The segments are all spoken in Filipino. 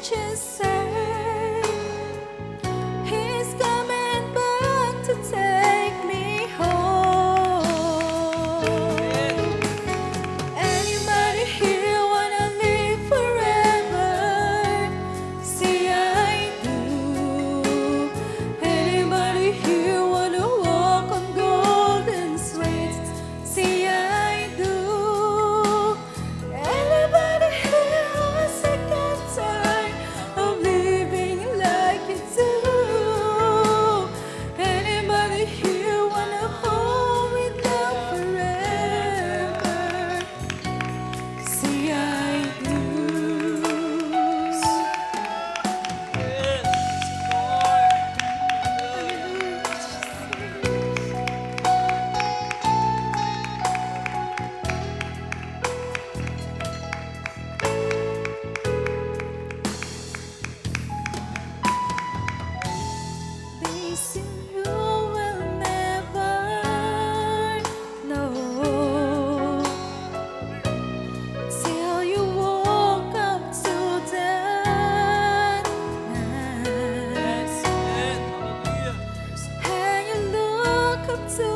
just say He's coming back to take me home. Anybody here wanna live forever? See, I do. Anybody here wanna walk on golden streets? See, I do. Anybody here has a second time of living like you do? Anybody here wanna hold with love forever? See, I do. They say you will never know till you walk up to that night and you look up to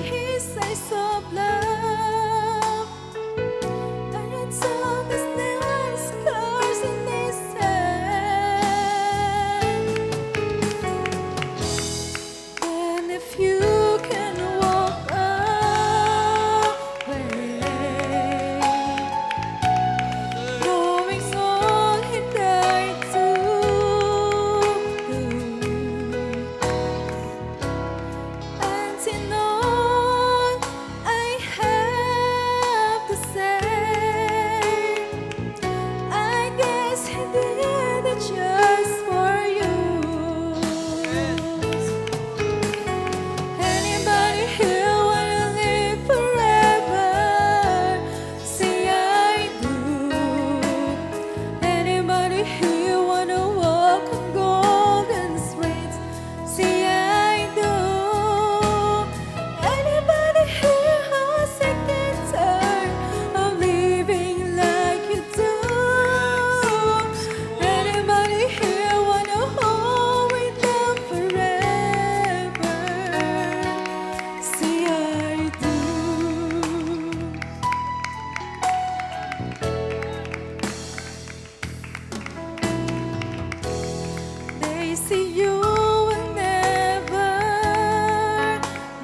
His eyes of love, and you tell this little scars in His hand. And if you can walk away, knowing all He died to do, and in all I have to say, I guess He did it just for you. Anybody here wanna live forever? See, I do. Anybody here wanna walk on golden streets? See, I do. Anybody here has a second time of living like you do? Anybody here wanna hold with love forever? See, I do. They say you will never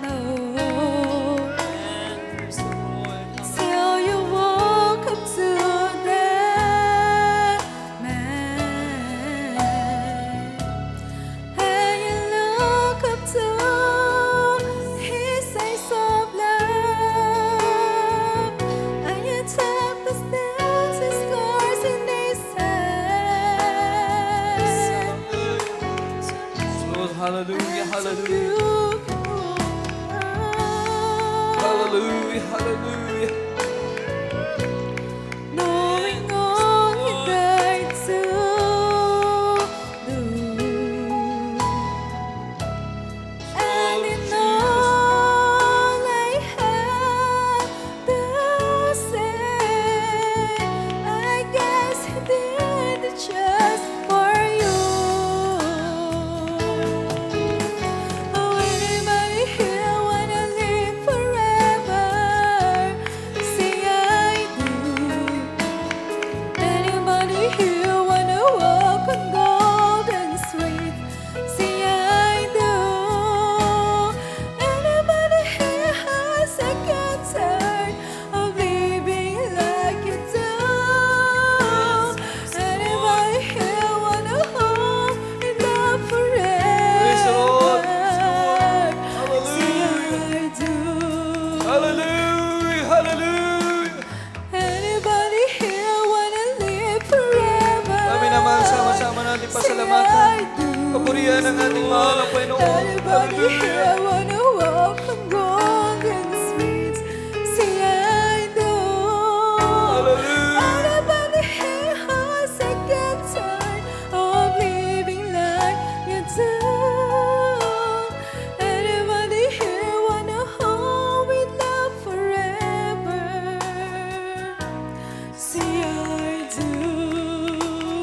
know till you walk up to that man and you look up to His eyes of love, and you tap the nails and scars in His hand. Lord, hallelujah, hallelujah, You hallelujah, hallelujah. knowing all He died to do, and in all I have to say, I guess He did it just for you. Oh, anybody here wanna live forever? See, I do. Anybody here wanna walk on golden streets? See, I do. Anybody here has a second time of living like you do? Anybody here wanna hold in love Praise the Lord. forever? See, I do. Hallelujah, hallelujah. Anybody here wanna live forever? Kami naman sama-sama natin pasalamatan. Kapurihan ng ating mahal na Panginoon. Anybody Hallelujah. here wanna walk on golden streets? See, I do. Hallelujah. Anybody here has a second time of living like you do? Anybody here wanna hold with love forever? See, I do.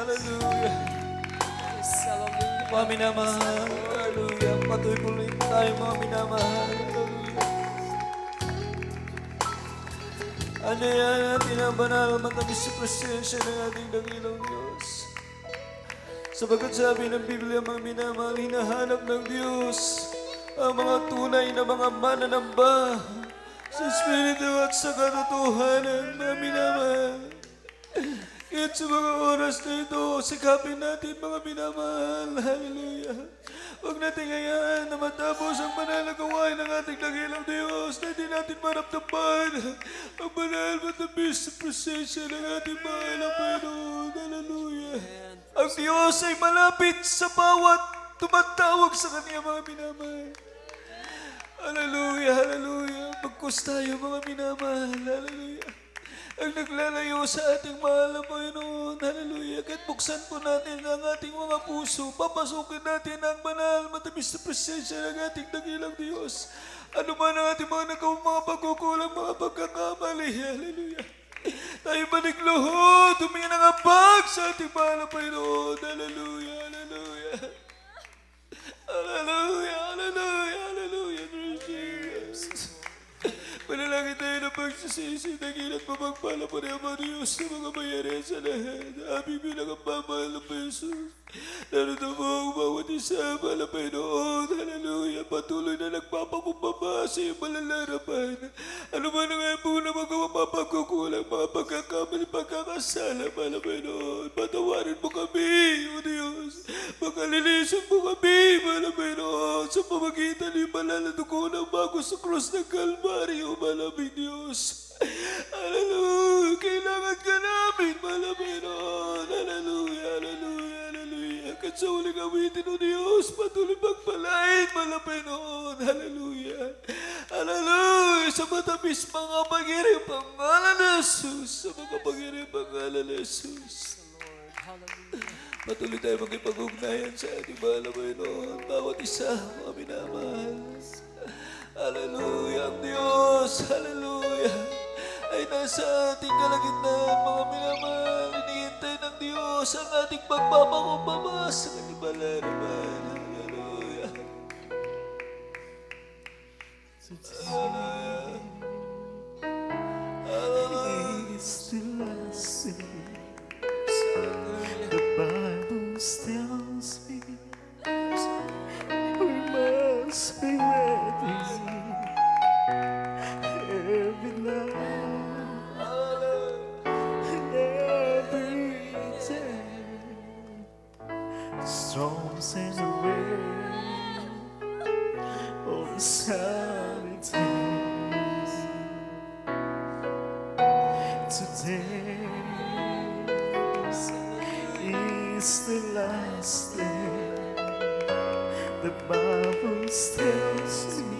Hallelujah. Yes, hallelujah. Mga minamahal. Hallelujah. Patuloy po rin tayo mga minamahal. Hallelujah. Ano yan natin ang banal matamis sa presensya ng ating dakilang Diyos. Sabagat sabi ng Biblia, mga minamahal, hinahanap ng Diyos ang mga tunay na mga mananamba sa Espiritu at sa katotohanan, mga minamahal. Kahit sa mga oras na ito, sikapin natin mga minamahal. Hallelujah. Huwag natin hayaan na matapos ang banal na gawain ng ating dakilang Diyos na hindi natin maramdaman ang banal matamis sa presensya ng ating mahal na Panginoon. Hallelujah. Ang Diyos ay malapit sa bawat tumatawag sa Kanya, mga minamahal. Hallelujah, hallelujah. Magkus tayo, mga minamahal. Hallelujah. Ang naglalayo sa ating mahal na Panginoon. Hallelujah. Kahit buksan po natin ang ating mga puso, papasukin natin ang banal, matamis na presensya ng ating dakilang Diyos. Ano man ang ating mga nagawang mga pagkukulang, mga pagkakamali. Hallelujah. Tayo maligluhod, tumingin ang abag sa ating mahal na Panginoon. Hallelujah, hallelujah. Hallelujah, hallelujah, hallelujah. Praise Jesus. Panalangin tayo ng pagsisisi, nagilat mapagpala pa rin ang mga Diyos na mga bayarin sa lahat. Aming bilang ang pamahal ng Jesus. Narito mo ang bawat isa, mahal na Panginoon. Hallelujah. Patuloy na nagpapakumbaba sa iyong malalarapan. Ano man ang po na magawa mapagkukulang, mga pagkakamali, pagkakasala, mahal na Panginoon. Patawarin mo kami, O Diyos. Makalilisan mo kami, mahal na Panginoon. Sa pamagitan ng banal na dugo ng bago sa krus ng Kalbaryo, malamig Diyos. Hallelujah. Kailangan ka namin, malamig Panginoon. Hallelujah, hallelujah, hallelujah. At sa uling awitin, O Diyos, patuloy magpalain, malamig Panginoon. Hallelujah. Hallelujah. Sa matamis mga pag-iring pangalan ni Jesus. Sa mga pag-iring pangalan ni Jesus. Patuloy tayo magipag-ugnayan sa ating mahal na Panginoon. Bawat isa, mga minamahal. Hallelujah, ang Diyos, hallelujah, ay nasa ating kalagitnaan, mga minamahal. Hinihintay ng Diyos ang ating pagpapakumbaba sa kanyang malaraman. Hallelujah. Hallelujah. It's the last thing the Bible tells me. We must be ready every night and every day. Storms and the rain on sunny days. Today is the last day. The Bible tells me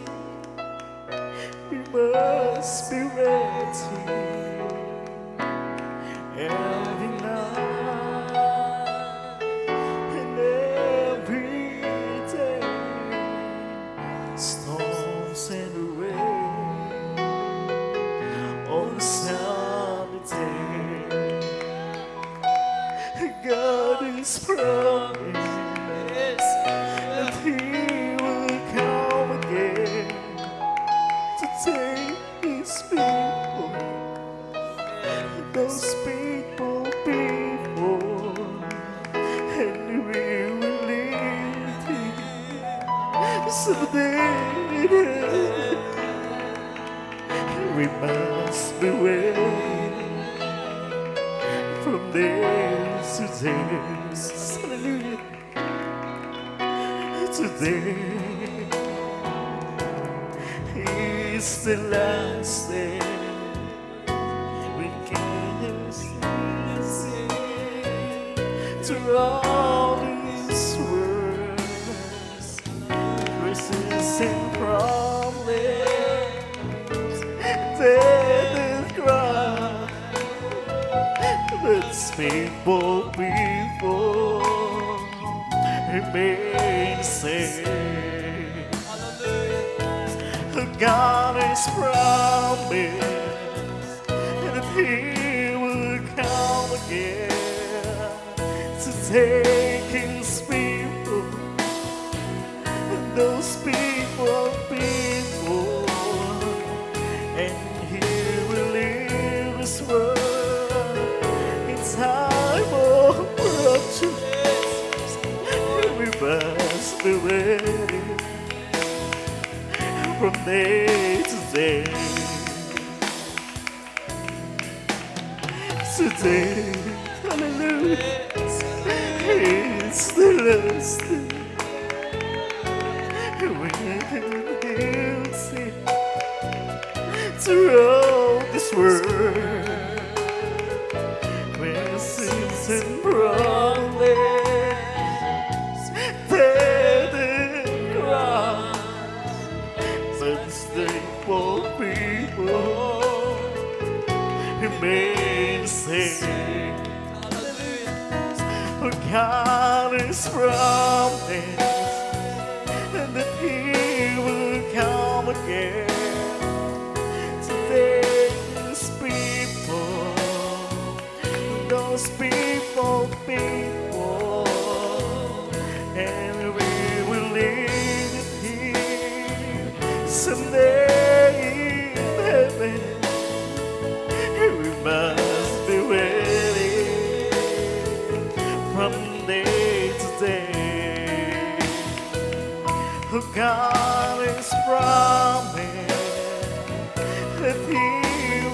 we must be ready every night and every day. Storms and rain on a sunny day. God is promised that He will come again to take His people, those people before, and we will lead Him. So then we must be waiting from there to there. Hallelujah. Today is the last day. We can say to all these words, verses and promise, death and cry. Let's people before remain safe. God has promised that He will come again to to take His people, those people, and He will leave this world in time of rapture. We must be ready from day to day. Today, hallelujah, it's the last day. When He'll see throughout this world, where sins and problems, death and crime, such thankful people remain safe. For God is promised that He will come again to take His people, those people, and we will live with Him someday in heaven. We must be ready from day to day. Oh, God is promised that He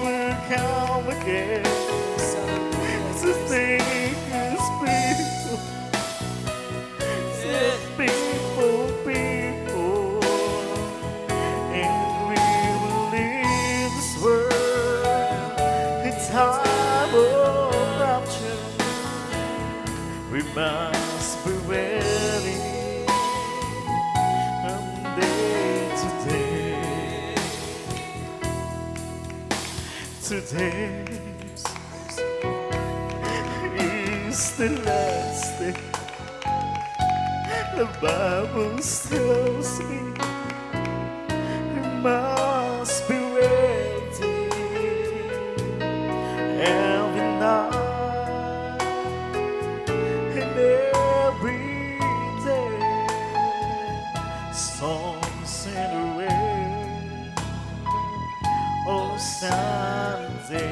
will come again to take His people, and we will leave this world in time of rapture. We must be ready from day to day. Today is the last day. The Bible tells me we must be ready every night and every day. Storms and rain, oh Sunday.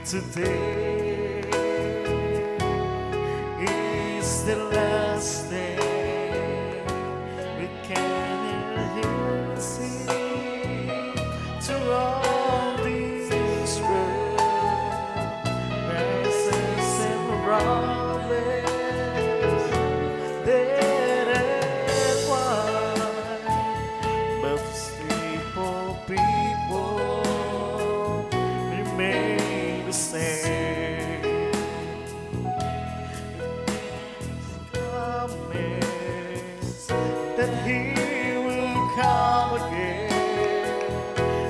Today is the last day. We can hear and see to all these roads, rises and problems, dead and wide, but people remain the same. Promise that He will come again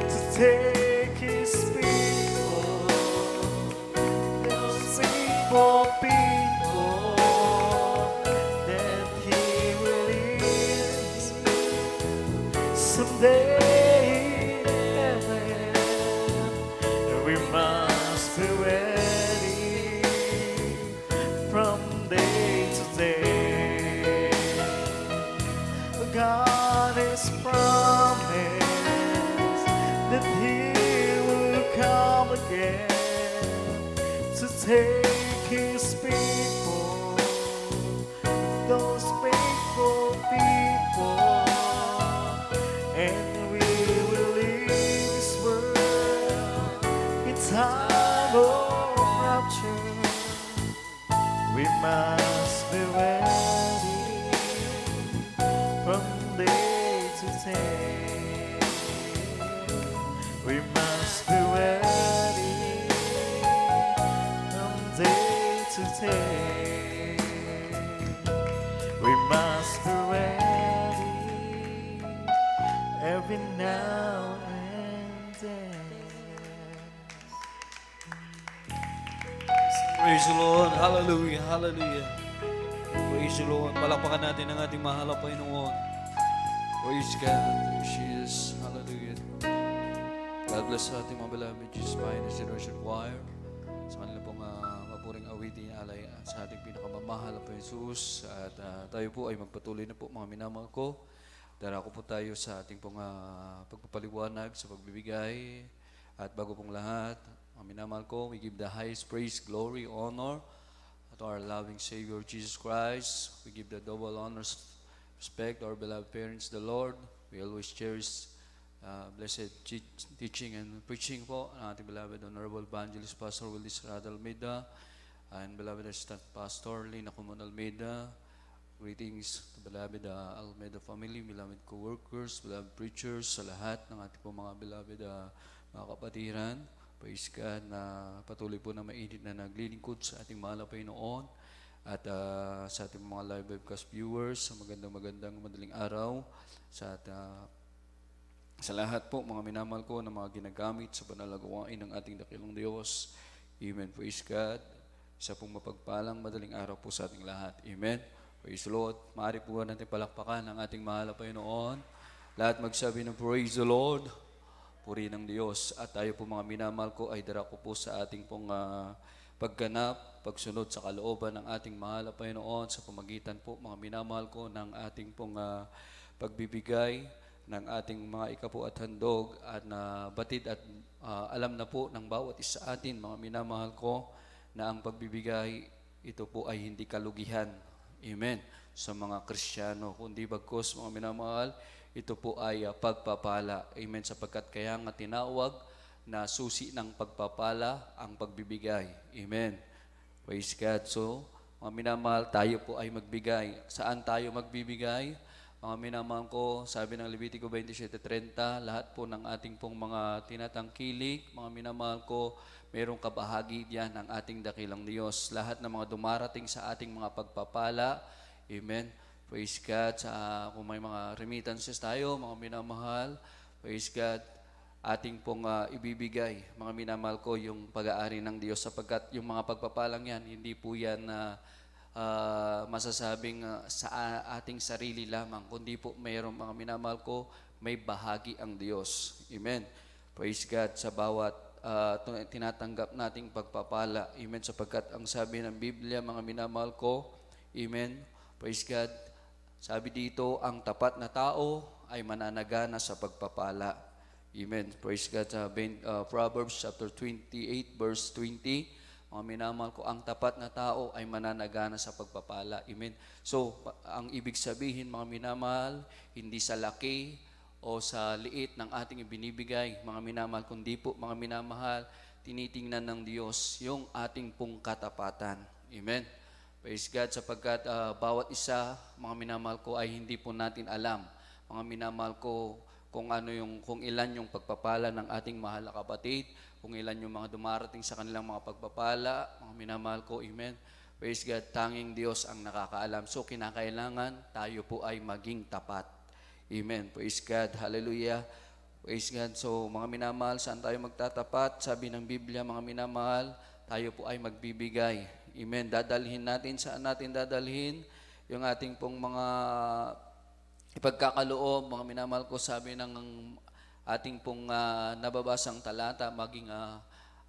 to take His people, those people, that He will lead someday in heaven. We must be ready from day to day. God is promised that He will come again to take His people, those faithful people, and we will leave this world in time of rapture. We must be ready from day to day. We must be ready from day to day. We must be ready every now and then. Praise the Lord. Hallelujah. Hallelujah. Praise the Lord. Palakpakan natin ang ating mahal na Panginoon. Praise God. There she is. Hallelujah. God bless sa ating mga beloved Jesus Finest Generation Choir. Sa kanila pong itinalay sa ating pinakamamahal na po Jesus. At tayo po ay magpatuloy na po mga minamahal ko. Darako po tayo sa ating pong pagpapaliwanag sa pagbibigay. At bago pong lahat, mga minamahal ko, we give the highest praise, glory, honor to our loving Savior Jesus Christ. We give the double honors, respect to our beloved parents, the Lord. We always cherish blessed teaching and preaching po ng ating beloved Honorable Evangelist Pastor Willis Rada Almeida and beloved Assistant Pastor Lina Comun Almeida. Greetings to beloved Almeida family, beloved co-workers, beloved preachers, sa lahat ng ating po mga beloved mga kapatiran. Praise God na patuloy po na mainit na naglilingkod sa ating mahal na Panginoon at sa ating mga live webcast viewers, sa magandang madaling araw sa lahat po mga minamahal ko na mga ginagamit sa banal na gawain ng ating dakilang Diyos. Amen. Praise God. Isa pong mapagpalang madaling araw po sa ating lahat. Amen. Praise the Lord. Maaari po natin palakpakan ang ating mahal na Panginoon. Lahat magsabi ng praise the Lord. Puri ng Diyos. At tayo po mga minamahal ko ay darako po sa ating pong pagganap, pagsunod sa kalooban ng ating mahal na Panginoon sa pamagitan po mga minamahal ko ng ating pong pagbibigay ng ating mga ikapo at handog at na batid at alam na po ng bawat isa atin mga minamahal ko na ang pagbibigay ito po ay hindi kalugihan. Amen. Sa mga Kristiyano, kundi bagkus mga minamahal, ito po ay pagpapala. Amen. Sapagkat kaya nga tinawag na susi ng pagpapala ang pagbibigay. Amen. Praise God. So, mga minamahal, tayo po ay magbigay. Saan tayo magbibigay? Mga minamahal ko, sabi ng Levitico 27:30, lahat po ng ating pong mga tinatangkilik, mga minamahal ko, mayroong kabahagi diyan ng ating dakilang Diyos. Lahat ng mga dumarating sa ating mga pagpapala, amen. Praise God. Kung may mga remittances tayo, mga minamahal, praise God, ating pong ibibigay, mga minamahal ko, yung pag-aari ng Diyos. Sapagkat yung mga pagpapalang yan, hindi po yan masasabing sa ating sarili lamang, kundi po mayroong mga minamahal ko, may bahagi ang Diyos. Amen. Praise God sa bawat tinatanggap nating pagpapala. Amen. Sapagkat ang sabi ng Biblia, mga minamahal ko, amen. Praise God. Sabi dito, ang tapat na tao ay mananagana sa pagpapala. Amen. Praise God. Sa Proverbs chapter 28 verse 20, mga minamahal ko, ang tapat na tao ay mananagana sa pagpapala. Amen. So, ang ibig sabihin, mga minamahal, hindi sa laki o sa liit ng ating ibinibigay, mga minamahal, kundi po, mga minamahal, tinitingnan ng Diyos yung ating pong katapatan. Amen. Praise God, sapagkat bawat isa, mga minamahal ko, ay hindi po natin alam. Mga minamahal ko, kung ilan yung pagpapala ng ating mahal na kapatid, kung ilan yung mga dumarating sa kanilang mga pagpapala, mga minamahal ko, amen. Praise God, tanging Diyos ang nakakaalam. So, kinakailangan tayo po ay maging tapat. Amen. Praise God, hallelujah. Praise God. So, mga minamahal, saan tayo magtatapat? Sabi ng Biblia, mga minamahal, tayo po ay magbibigay. Amen. Dadalhin natin, saan natin dadalhin? Yung ating pong mga ipagkakaloob, mga minamahal ko, sabi ng ating pong nababasang talata, maging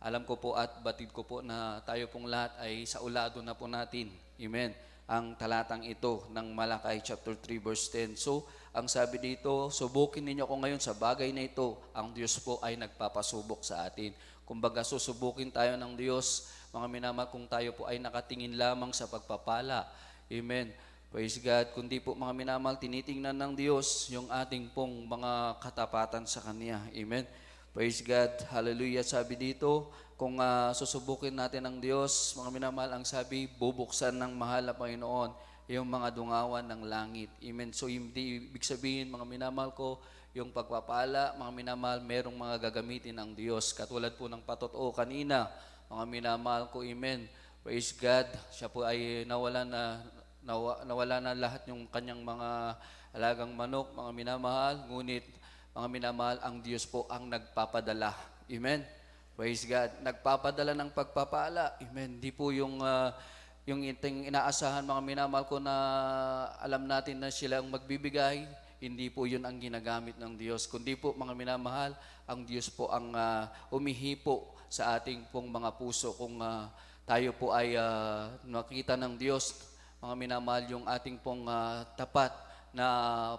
alam ko po at batid ko po na tayo pong lahat ay sa ulado na po natin. Amen. Ang talatang ito ng Malakay chapter 3 verse 10. So, ang sabi dito, subukin ninyo ko ngayon sa bagay na ito. Ang Diyos po ay nagpapasubok sa atin. Kumbaga, susubukin tayo ng Diyos, mga minamahal, kung tayo po ay nakatingin lamang sa pagpapala. Amen. Praise God. Kundi po mga minamahal, tinitingnan ng Diyos yung ating pong mga katapatan sa Kanya. Amen. Praise God. Hallelujah. Sabi dito, kung susubukin natin ng Diyos, mga minamahal, ang sabi, bubuksan ng mahal na Panginoon yung mga dungawan ng langit. Amen. So, hindi ibig sabihin, mga minamahal ko, yung pagpapala, mga minamahal, merong mga gagamitin ng Diyos. Katulad po ng patotoo kanina, mga minamahal ko, amen. Praise God. Siya po ay nawala na lahat yung kanyang mga alagang manok, mga minamahal. Ngunit, mga minamahal, ang Diyos po ang nagpapadala. Amen. Praise God. Nagpapadala ng pagpapala. Amen. Di po yung inaasahan, mga minamahal ko, na alam natin na sila ang magbibigay. Hindi po yun ang ginagamit ng Diyos. Kundi po, mga minamahal, ang Diyos po ang umihipo sa ating pong mga puso kung tayo po ay nakita ng Diyos, mga minamahal, yung ating pong tapat na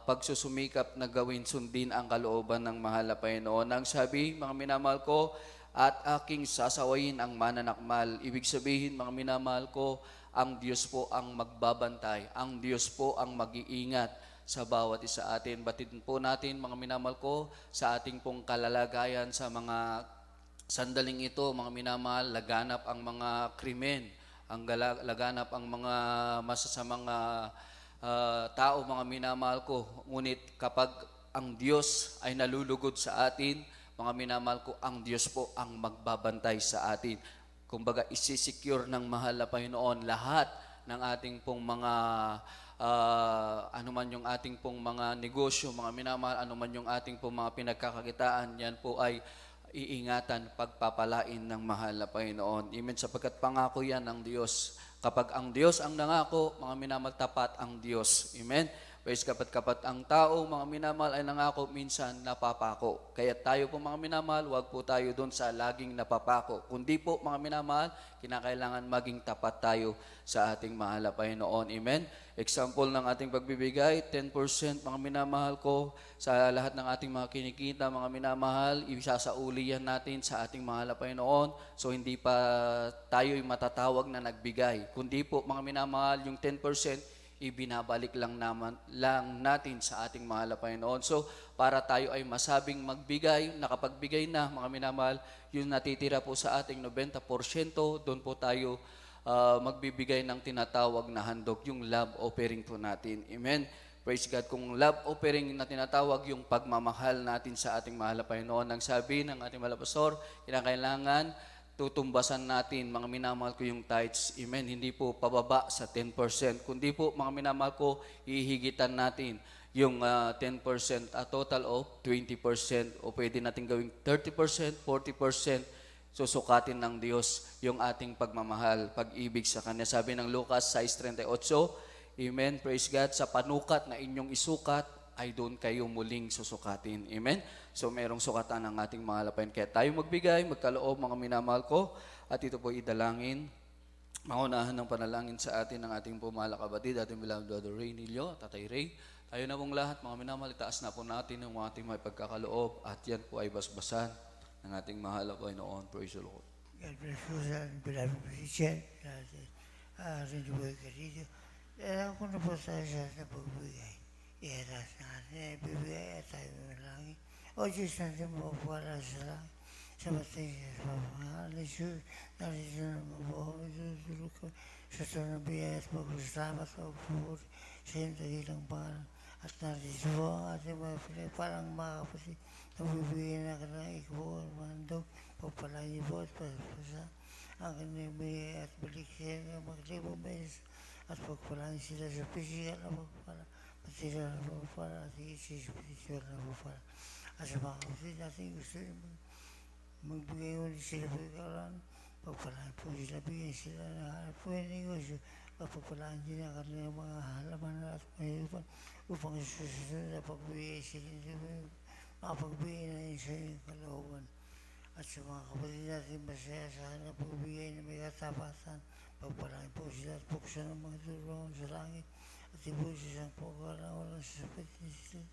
pagsusumikap na gawin sundin ang kalooban ng mahal na Panginoon. Ang sabi, mga minamahal ko, at aking sasawayin ang mananakmal. Ibig sabihin, mga minamahal ko, ang Diyos po ang magbabantay. Ang Diyos po ang mag-iingat sa bawat isa atin. Batid po natin, mga minamahal ko, sa ating pong kalalagayan sa mga sandaling ito, mga minamahal, laganap ang mga krimen, laganap ang mga masasamang tao, mga minamahal ko. Ngunit kapag ang Diyos ay nalulugod sa atin, mga minamahal ko, ang Diyos po ang magbabantay sa atin. Kumbaga, isisecure ng mahal na Panginoon lahat ng ating pong mga anuman yung ating pong mga negosyo, mga minamahal, anuman yung ating pong mga pinagkakakitaan, yan po ay iingatan, pagpapalain ng mahal na Panginoon. Amen. Sapagkat pangako yan ng Diyos. Kapag ang Diyos ang nangako, mga minamahal, tapat ang Diyos. Amen. Pwes kapat ang tao, mga minamahal, ay nangako, minsan napapako. Kaya tayo po, mga minamahal, huwag po tayo doon sa laging napapako. Kundi po, mga minamahal, kinakailangan maging tapat tayo sa ating mahal na Panginoon. Amen. Example ng ating pagbibigay, 10%, mga minamahal ko, sa lahat ng ating mga kinikita, mga minamahal, isasauli yan natin sa ating mahal na Panginoon. So, hindi pa tayo matatawag na nagbigay. Kundi po, mga minamahal, yung 10%, ibinabalik lang natin sa ating mahal na Panginoon. So, para tayo ay masabing magbigay, nakapagbigay na, mga minamahal, yung natitira po sa ating 90%, doon po tayo magbibigay ng tinatawag na handog, yung love offering po natin. Amen. Praise God. Kung love offering na tinatawag, yung pagmamahal natin sa ating mahal na Panginoon. Ang sabi ng ating mahal na pastor, kinakailangan tutumbasan natin, mga minamahal ko, yung tithes. Amen. Hindi po pababa sa 10%. Kundi po, mga minamahal ko, hihigitan natin yung 10%, a total of 20%. O pwede natin gawing 30%, 40%. Susukatin ng Diyos yung ating pagmamahal, pag-ibig sa Kanya. Sabi ng Lucas 6:38, Amen, praise God, sa panukat na inyong isukat, ay doon kayo muling susukatin. Amen? So, merong sukatan ng ating mahal na Panginoon. Kaya tayo magbigay, magkaloob, mga minamahal ko, at ito po idalangin. Maunahan ng panalangin sa atin ng ating pumahal na kapatid, ating beloved Brother Ray Nilio, Tatay Ray. Tayo na pong lahat, mga minamahal, itaas na po natin ang ating may pagkakaloob, at yan po ay basbasan ng ating mahal na Panginoon. Praise the Lord. God bless you, sir. Beloved Christian, Rinduboy Carrillo. Ako na po tayo sa pagbigay. Iharas na natin, ibibigay at tayo malangin. O Diyos natin po para sa langit. Sa batay sa pamahalan ni Jesus, narito na mabuhay, tutulog ko sa tunang biyaya at pagkasalamat o pupuri sa iyong dakilang pangalan. At narito po ang ating mga pinay, parang mga kapatid, nagbibigay na ka ng ikaw at mandog, pagpalain niyo po at pagpasa ang kanyang biyaya at balik siya ng maglibong beses at pagpalain sila sa physical na pagpala, material na pagpala at sa spiritual na pagpala. At sa mga kapatid natin gusto niyo magbigay ulit sila po ikaw, pagpalain po sila, bigyan sila ng hanap po yung negosyo, pagpalaan din ang kanilang mga halaman at mayroon upang susunod na pagbigay sila makapagbigay na yun sa iyong kalooban. At sa mga kapatid natin masaya sa kanila pagbigay na may katapatan, pagpalain po sila at buksan ng mga tulungan sa langit at ibuhin sa isang pagkala walang sasapit na sila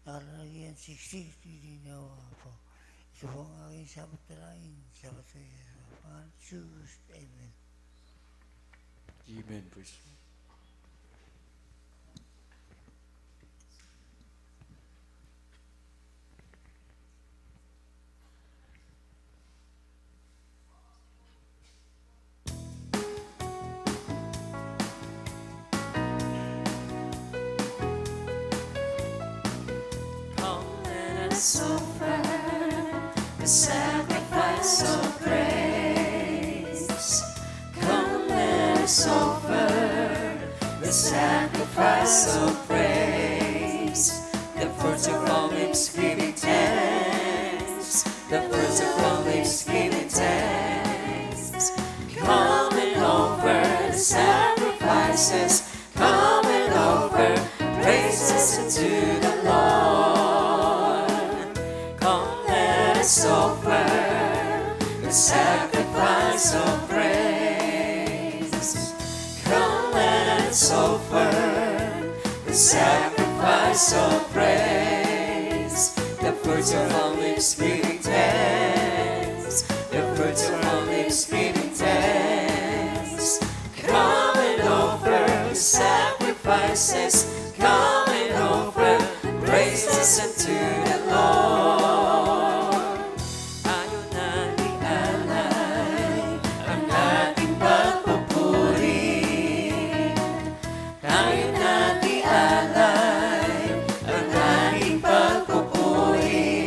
nakalagyan 60 tininawa po. Ito po ang aking sabat na langin sa batay sa pangalan ni Jesus. Amen. Amen. Praise God. Offer the sacrifice of praise. Come, let us offer the sacrifice of praise. The fruits of our lips giving thanks. The fruits of our lips giving thanks. Come and offer the sacrifices. Come and offer praises unto the Lord. Offer the sacrifice of praise. hands offer the sacrifice of praise, the fruits of our lips giving thanks, the fruits of our lips giving thanks. Come and offer the sacrifices, come and offer praises unto the Lord. Tayo na ialay ang ating pagpupuri. Tayo na ialay ang ating pagpupuri.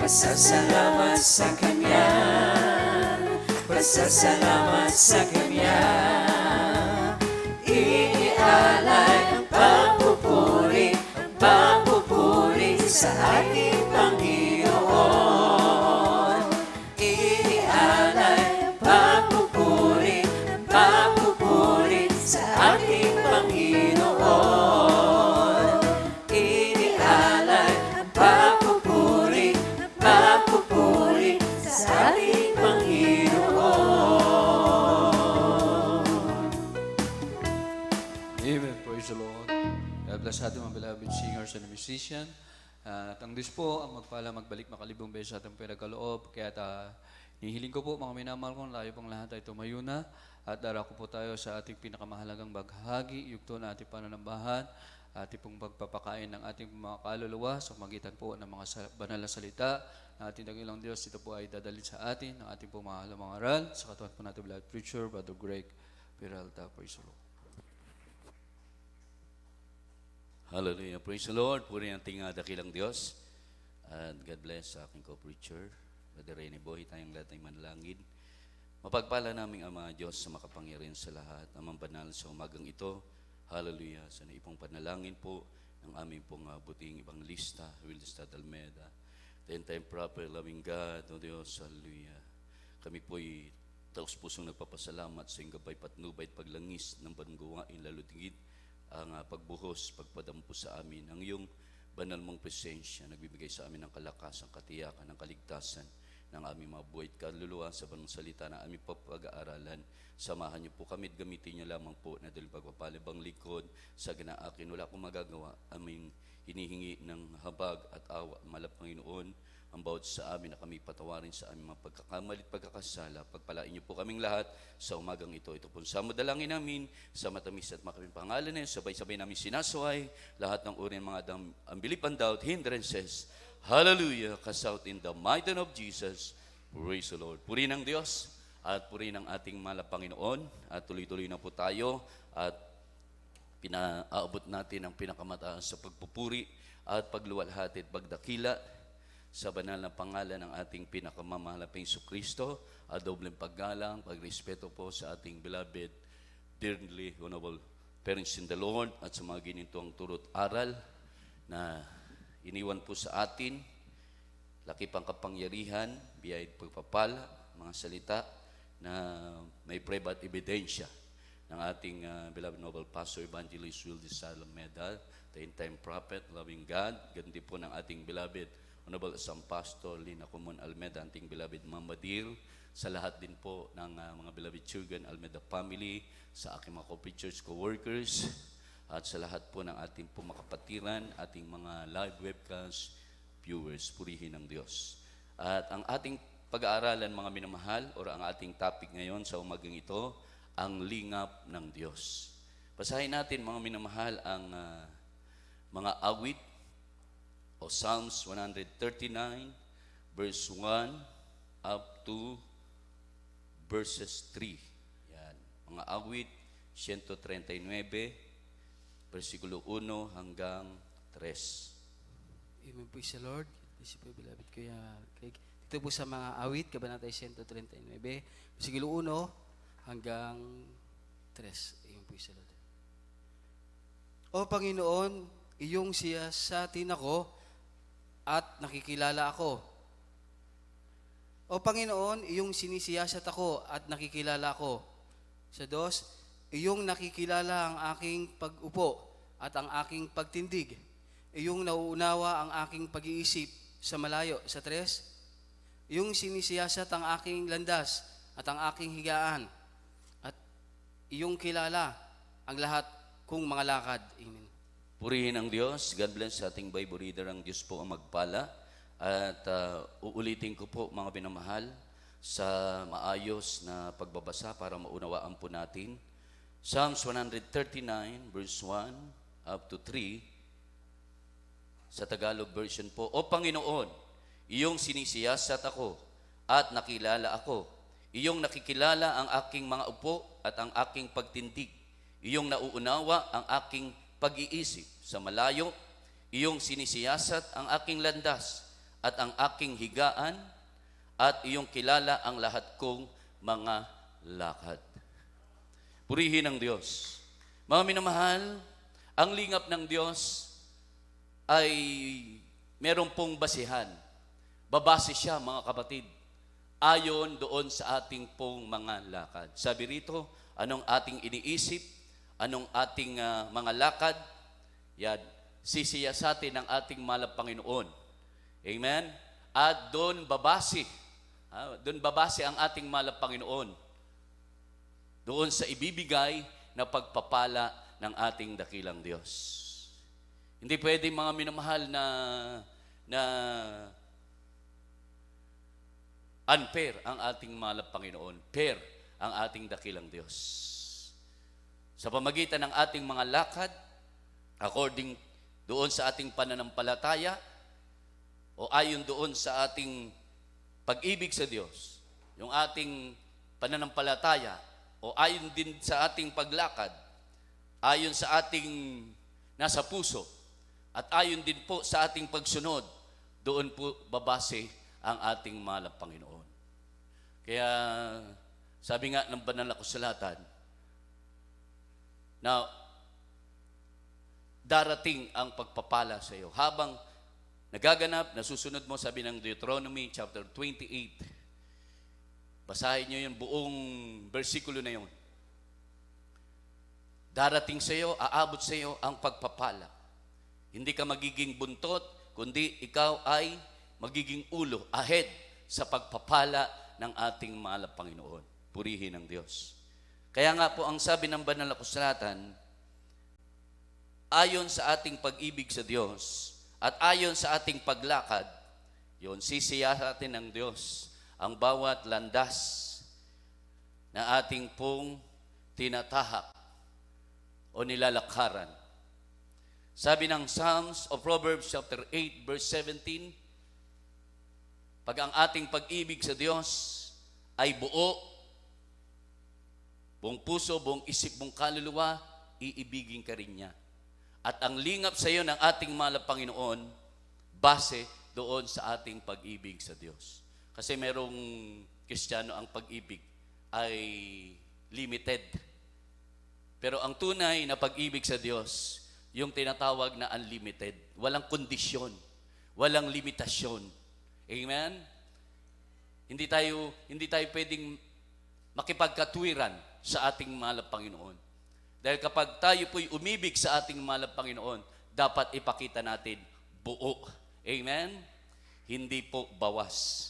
Pasasalamat sa Kanya, pasasalamat sa Kanya. Ialay ang pagpupuri, ang pagpupuri sa ating Panginoon. Ialay ang pagpupuri, ang pagpupuri sa ating Panginoon. Ialay ang pagpupuri, ang pagpupuri sa ating Panginoon. Amen. Praise the Lord. God bless ating mga beloved singers and musician. At ang Diyos po ang magpala magbalik makalibong beses sa ating pinagkaloob. Kaya hihiling ko po mga minamahal ko, layo pong lahat ay tumayo na. At darako po tayo sa ating pinakamahalagang baghagi, yugto na ating pananambahan, ating pong pagpapakain ng ating mga kaluluwa sa magitan po ng mga banal na salita na ating dakilang Diyos. Ito po ay dadalhin sa atin ng ating pong mahal na mga aral. Sa katuan po natin beloved preacher, Brother Greg Peralta. Praise the Lord. Hallelujah. Praise the Lord. Puri ang ating dakilang Diyos. And God bless sa aking co-preacher, Brother Rene Boy. Tayong lahat ay manalangin. Mapagpala naming Ama Diyos sa makapangyarihan sa lahat. Amang banal sa umagang ito. Hallelujah. Sa naipong panalangin po ng aming pong buting evangelista, Wilstad Almeida. Then time proper, loving God, O Diyos. Hallelujah. Kami po'y taos pusong nagpapasalamat sa iyong gabay, patnubay at paglangis ng banunggawain, lalo tingid ang pagbuhos, pagpadampo sa amin, ang iyong banal mong presensya, nagbibigay sa amin ng kalakasan, katiyakan, ng kaligtasan ng aming mga buhay at kaluluwa sa banong salita na aming pag-aaralan. Samahan niyo po kami at gamitin niyo lamang po na dahil pagpapalibang likod sa ginaakin. Wala akong magagawa. Aming hinihingi ng habag at awa, malap Panginoon, ang bawat sa amin na kami patawarin sa aming mga pagkakamali at pagkakasala. Pagpalain niyo po kaming lahat sa umagang ito. Ito po sa dalangin namin sa matamis at makaming pangalan na yun. Sabay-sabay namin sinasaway lahat ng uri ng mga unbelief and doubt, hindrances. Hallelujah! Cast out in the mighty name of Jesus. Praise the Lord. Puri ng Diyos at puri ng ating mahal na Panginoon. At tuloy-tuloy na po tayo at pinaaabot natin ang pinakamataas sa pagpupuri at pagluwalhati at pagdakila sa banal na pangalan ng ating pinakamamahal na Jesucristo, at dobleng paggalang, pagrespeto po sa ating beloved, dearly honorable parents in the Lord, at sa mga ginintong turot aral na iniwan po sa atin, laki pang kapangyarihan, biyayad pagpapala, mga salita na may preba at ebidensya ng ating beloved noble pastor, evangelist Wilde Salem Medal, the end-time prophet, loving God, ganti po ng ating beloved Honorable Sam Pastor Lina Comun Almeida, ating beloved Mama Dear, sa lahat din po ng mga beloved Chugan Almeida family, sa aking mga co-preachers, co-workers, at sa lahat po ng ating po makapatiran, ating mga live webcast viewers, purihin ng Diyos. At ang ating pag-aaralan, mga minamahal, o ang ating topic ngayon sa umagang ito, ang lingap ng Diyos. Basahin natin, mga minamahal, ang mga awit o Psalms 139, verse 1 up to verses 3. Yan. Mga awit, 139, versikulo 1 hanggang 3. Amen po sa Lord. This po beloved kuya. Dito po sa mga awit, Kabanata 139, versikulo 1 hanggang 3. Amen po sa Lord. O Panginoon, iyong siyasatin ako at nakikilala ako. O Panginoon, iyong sinisiyasat ako at nakikilala ako. Sa 2, iyong nakikilala ang aking pag-upo at ang aking pagtindig. Iyong nauunawa ang aking pag-iisip sa malayo. Sa 3, iyong sinisiyasat ang aking landas at ang aking higaan. At iyong kilala ang lahat kong mga lakad. Amen. Purihin ang Diyos. God bless sa ating Bible reader. Ang Diyos po ang magpala. At uulitin ko po mga binamahal sa maayos na pagbabasa para maunawaan po natin. Psalms 139 verse 1 up to 3 sa Tagalog version po. O Panginoon, iyong sinisiyasat ako at nakilala ako. Iyong nakikilala ang aking mga upo at ang aking pagtindig. Iyong nauunawa ang aking pag-iisip sa malayo. Iyong sinisiyasat ang aking landas at ang aking higaan, at iyong kilala ang lahat kong mga lakad. Purihin ang Diyos. Mga minamahal, ang lingap ng Diyos ay meron pong basihan. Babase siya, mga kapatid, ayon doon sa ating pong mga lakad. Sabi rito, anong ating iniisip, anong ating mga lakad, yan, sisiyasatin ng ating mahal na Panginoon. Amen? At doon babase ang ating mahal na Panginoon. Doon sa ibibigay na pagpapala ng ating dakilang Diyos. Hindi pwede mga minamahal na unfair ang ating mahal na Panginoon. Fair ang ating dakilang Diyos. Sa pamagitan ng ating mga lakad, according doon sa ating pananampalataya, o ayon doon sa ating pag-ibig sa Diyos, yung ating pananampalataya, o ayon din sa ating paglakad, ayon sa ating nasa puso, at ayon din po sa ating pagsunod, doon po babase ang ating mahal na Panginoon. Kaya sabi nga ng banal na kasulatan, na darating ang pagpapala sa iyo habang nagaganap, nasusunod mo, sabi ng Deuteronomy chapter 28. Basahin nyo yung buong versikulo na yun. Darating sa iyo, aabot sa iyo ang pagpapala. Hindi ka magiging buntot, kundi ikaw ay magiging ulo, ahead sa pagpapala ng ating mahal na Panginoon. Purihin ang Diyos. Kaya nga po ang sabi ng banal na kasulatan, ayon sa ating pag-ibig sa Diyos, at ayon sa ating paglakad, yun, sisiyasatin ng Diyos ang bawat landas na ating pong tinatahak o nilalakaran. Sabi ng Psalms of Proverbs chapter 8 verse 17, pag ang ating pag-ibig sa Diyos ay buong puso, buong isip, buong kaluluwa, iibigin ka rin niya. At ang lingap sa iyo ng ating mahal na Panginoon, base doon sa ating pag-ibig sa Diyos. Kasi merong Kristiyano ang pag-ibig ay limited. Pero ang tunay na pag-ibig sa Diyos, yung tinatawag na unlimited. Walang kondisyon, walang limitasyon. Amen? Hindi tayo pwedeng makipagkatwiran sa ating mahal na Panginoon. Dahil kapag tayo po'y umibig sa ating mahal na Panginoon, dapat ipakita natin buo. Amen? Hindi po bawas.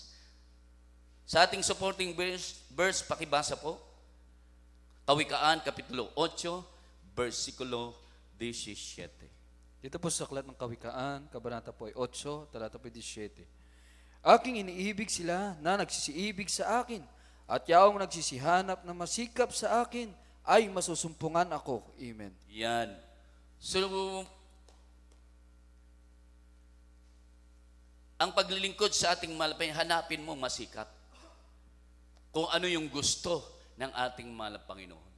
Sa ating supporting verse, pakibasa po. Kawikaan, Kapitulo 8, versikulo 17. Dito po sa aklat ng Kawikaan, kabanata po ay 8, talata po 17. Aking iniibig sila na nagsisiibig sa akin, at yaong nagsisihanap na masikap sa akin, ay masusumpungan ako. Amen. Yan. So, ang paglilingkod sa ating mahal na Panginoon, hanapin mo masikap. Kung ano yung gusto ng ating mahal na Panginoon.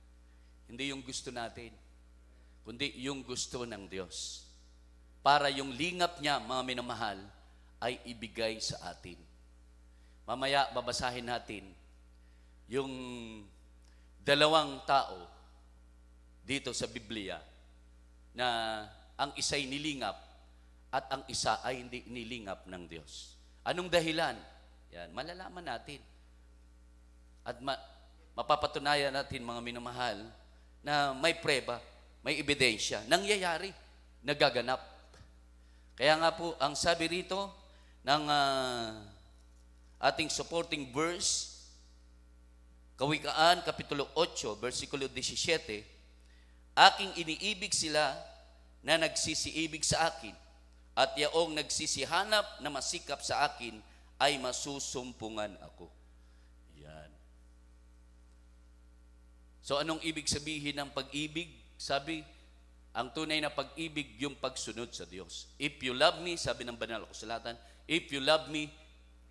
Hindi yung gusto natin, kundi yung gusto ng Diyos. Para yung lingap niya, mga minamahal, ay ibigay sa atin. Mamaya, babasahin natin yung dalawang tao dito sa Biblia na ang isa'y nilingap at ang isa ay hindi nilingap ng Diyos. Anong dahilan? Yan, malalaman natin. At mapapatunayan natin, mga minamahal, na may preba, may ebidensya, nangyayari, nagaganap. Kaya nga po, ang sabi rito ng ating supporting verse, Kawikaan, Kapitulo 8, versikulo 17, Aking iniibig sila na nagsisiibig sa akin, at yaong nagsisihanap na masikap sa akin ay masusumpungan ako. Yan. So anong ibig sabihin ng pag-ibig? Sabi, ang tunay na pag-ibig yung pagsunod sa Diyos. If you love me, sabi ng banal na kasulatan, if you love me,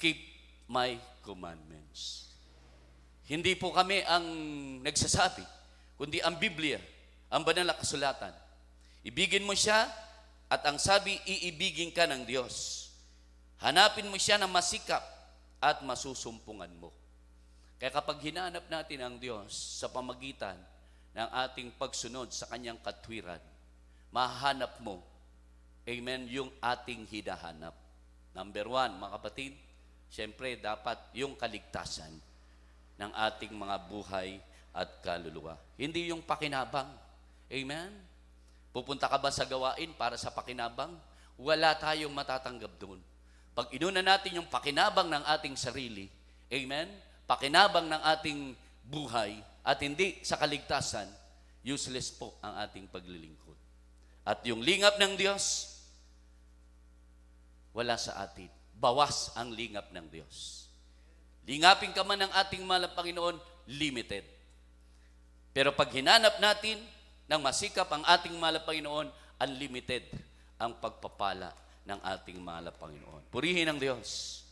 keep my commandments. Hindi po kami ang nagsasabi, kundi ang Biblia, ang banal na kasulatan. Ibigin mo siya, at ang sabi, iibigin ka ng Diyos. Hanapin mo siya na masikap at masusumpungan mo. Kaya kapag hinanap natin ang Diyos sa pamagitan ng ating pagsunod sa kanyang katwiran, mahanap mo, amen, yung ating hinahanap. Number 1, mga kapatid, siyempre dapat yung kaligtasan ng ating mga buhay at kaluluwa. Hindi yung pakinabang. Amen? Pupunta ka ba sa gawain para sa pakinabang? Wala tayong matatanggap doon. Pag inuna natin yung pakinabang ng ating sarili, amen? Pakinabang ng ating buhay at hindi sa kaligtasan, useless po ang ating paglilingkod. At yung lingap ng Diyos, wala sa atin. Bawas ang lingap ng Diyos. Lingapin ka man ng ating mahal na Panginoon, limited. Pero pag hinanap natin ng masikap ang ating mahal na Panginoon, unlimited ang pagpapala ng ating mahal na Panginoon. Purihin ang Diyos.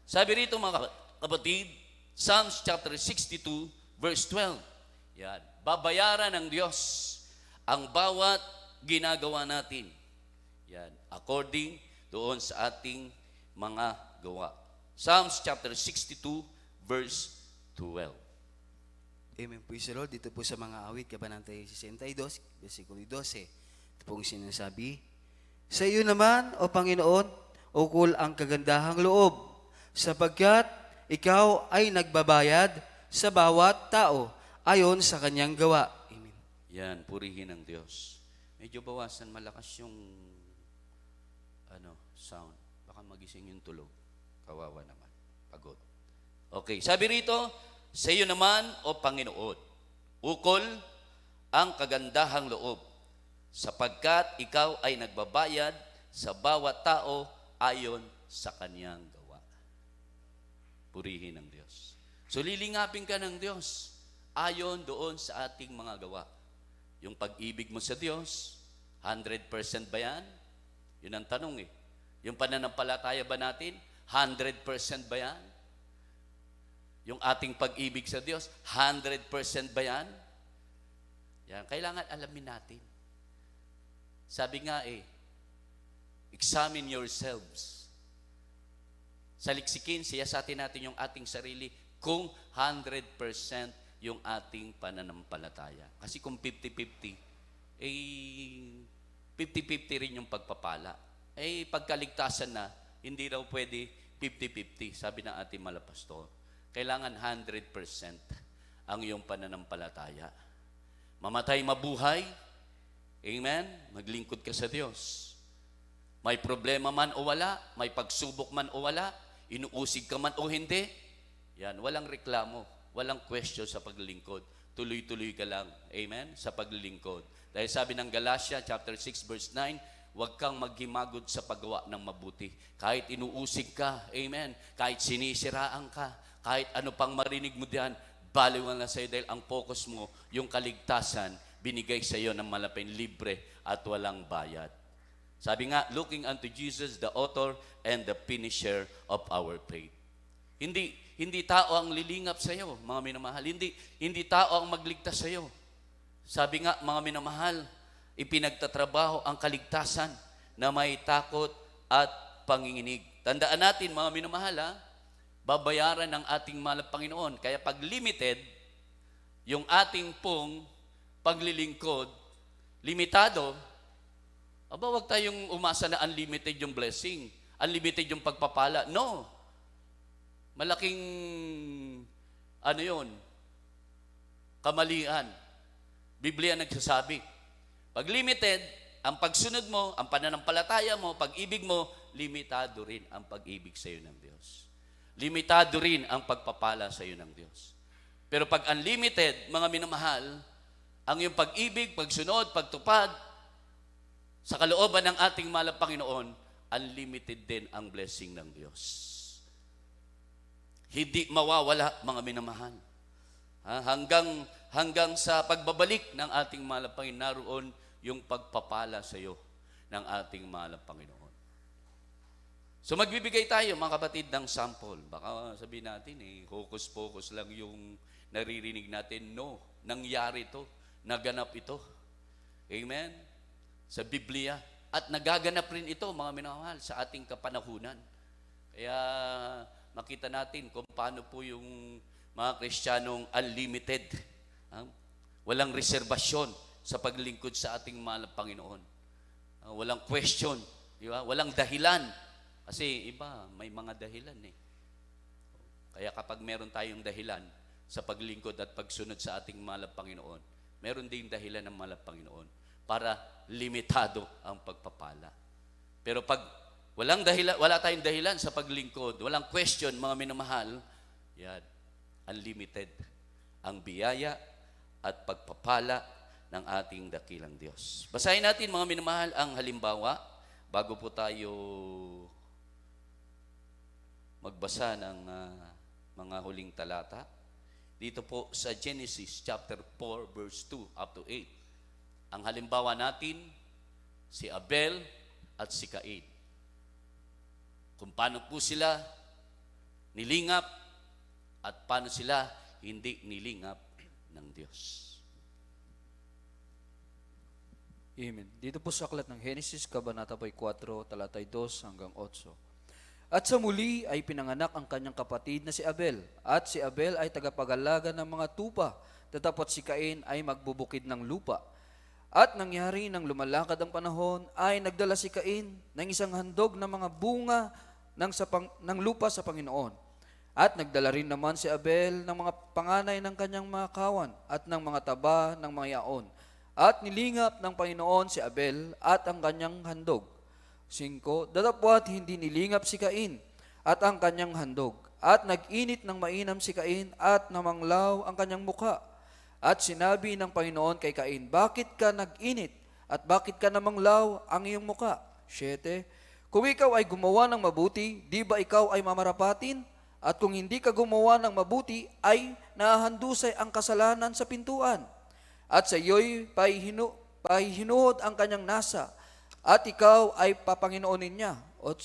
Sabi rito mga kapatid, Psalms chapter 62, verse 12. Yan. Babayaran ng Diyos ang bawat ginagawa natin. Yan. According doon sa ating mga gawa. Psalms chapter 62, verse 12. Amen po sa Lord. Dito po sa mga awit, Kabanata 62, versikulo 12. Ito pong sinasabi, sa iyo naman, O Panginoon, ukol ang kagandahang loob, sapagkat ikaw ay nagbabayad sa bawat tao ayon sa kanyang gawa. Amen. Yan, purihin ang Diyos. Medyo bawasan, malakas yung sound. Baka magising yung tulog. Kawawa naman. Pagod. Okay, sabi rito, sa iyo naman, O Panginoon, ukol ang kagandahang loob, sapagkat ikaw ay nagbabayad sa bawat tao ayon sa kanyang gawa. Purihin ang Diyos. So lilingapin ka ng Diyos ayon doon sa ating mga gawa. Yung pag-ibig mo sa Diyos, 100% ba yan? Yun ang tanong eh. Yung pananampalataya ba natin, 100% ba yan? Yung ating pag-ibig sa Diyos, 100% ba yan? Yan, kailangan alamin natin. Sabi nga examine yourselves. Saliksikin, siyasatin natin yung ating sarili kung 100% yung ating pananampalataya. Kasi kung 50-50, 50-50 rin yung pagpapala. Pagkaligtasan na, hindi raw pwede 50-50, sabi ng ating malapastor. Kailangan 100% ang iyong pananampalataya. Mamatay, mabuhay, amen? Maglingkod ka sa Diyos. May problema man o wala, may pagsubok man o wala, inuusig ka man o hindi, yan, walang reklamo, walang question sa paglilingkod. Tuloy-tuloy ka lang, amen, sa paglilingkod. Dahil sabi ng Galatia, chapter 6, verse 9, huwag kang maghimagod sa paggawa ng mabuti. Kahit inuusig ka, amen, kahit sinisiraan ka, kahit ano pang marinig mo diyan, baliwan na sa'yo dahil ang focus mo, yung kaligtasan, binigay sa iyo ng malaping libre at walang bayad. Sabi nga, looking unto Jesus, the author and the finisher of our faith. Hindi tao ang lilingap sa iyo, mga minamahal. Hindi tao ang magligtas sa iyo. Sabi nga, mga minamahal, ipinagtatrabaho ang kaligtasan na may takot at panginginig. Tandaan natin, mga minamahal, babayaran ng ating mahal na Panginoon. Kaya pag limited, yung ating pong paglilingkod, limitado, wag tayong umasa na unlimited yung blessing, unlimited yung pagpapala. No. Malaking, kamalian. Biblia nagsasabi, pag limited, ang pagsunod mo, ang pananampalataya mo, pag-ibig mo, limitado rin ang pag-ibig sa iyo ng Diyos. Limitado rin ang pagpapala sa iyo ng Diyos. Pero pag unlimited, mga minamahal, ang iyong pag-ibig, pagsunod, pagtupad sa kalooban ng ating mahal na Panginoon, unlimited din ang blessing ng Diyos. Hindi mawawala, mga minamahal. Hanggang sa pagbabalik ng ating mahal na Panginoon, naroon yung pagpapala sa iyo ng ating mahal na Panginoon. So magbibigay tayo, mga kapatid, ng sample. Baka sabihin natin, focus lang yung naririnig natin. No, nangyari ito, naganap ito. Amen? Sa Biblia. At nagaganap rin ito, mga minamahal, sa ating kapanahunan. Kaya makita natin kung paano po yung mga Kristiyanong unlimited. Walang reserbasyon sa paglingkod sa ating mahal na Panginoon. Walang question, di ba? Walang dahilan. Kasi iba, may mga dahilan Kaya kapag meron tayong dahilan sa paglingkod at pagsunod sa ating mahal na Panginoon, meron din dahilan ng mahal na Panginoon para limitado ang pagpapala. Pero pag wala tayong dahilan sa paglingkod, walang question, mga minamahal, yan, unlimited ang biyaya at pagpapala ng ating dakilang Diyos. Basahin natin, mga minamahal, ang halimbawa bago po tayo magbasa ng mga huling talata. Dito po sa Genesis chapter 4 verse 2 up to 8. Ang halimbawa natin, si Abel at si Cain. Kung paano po sila nilingap at paano sila hindi nilingap ng Diyos. Amen. Dito po sa aklat ng Genesis, Kabanata 4, talatay 2 hanggang 8. At sa muli ay pinanganak ang kanyang kapatid na si Abel. At si Abel ay tagapag-alaga ng mga tupa, tatapat si Cain ay magbubukid ng lupa. At nangyari nang lumalakad ang panahon, ay nagdala si Cain ng isang handog ng mga bunga ng lupa sa Panginoon. At nagdala rin naman si Abel ng mga panganay ng kanyang mga kawan at ng mga taba ng mga yaon. At nilingap ng Panginoon si Abel at ang kanyang handog. 5, datapwat hindi nilingap si Cain at ang kanyang handog. At nag-init ng mainam si Cain at namanglaw ang kanyang mukha. At sinabi ng Panginoon kay Cain, bakit ka nag-init at bakit ka namanglaw ang iyong mukha? 7, kung ikaw ay gumawa ng mabuti, di ba ikaw ay mamarapatin? At kung hindi ka gumawa ng mabuti, ay nahandusay ang kasalanan sa pintuan. At sa iyo'y pahihinuhod ang kanyang nasa, at ikaw ay papanginoonin niya. 8,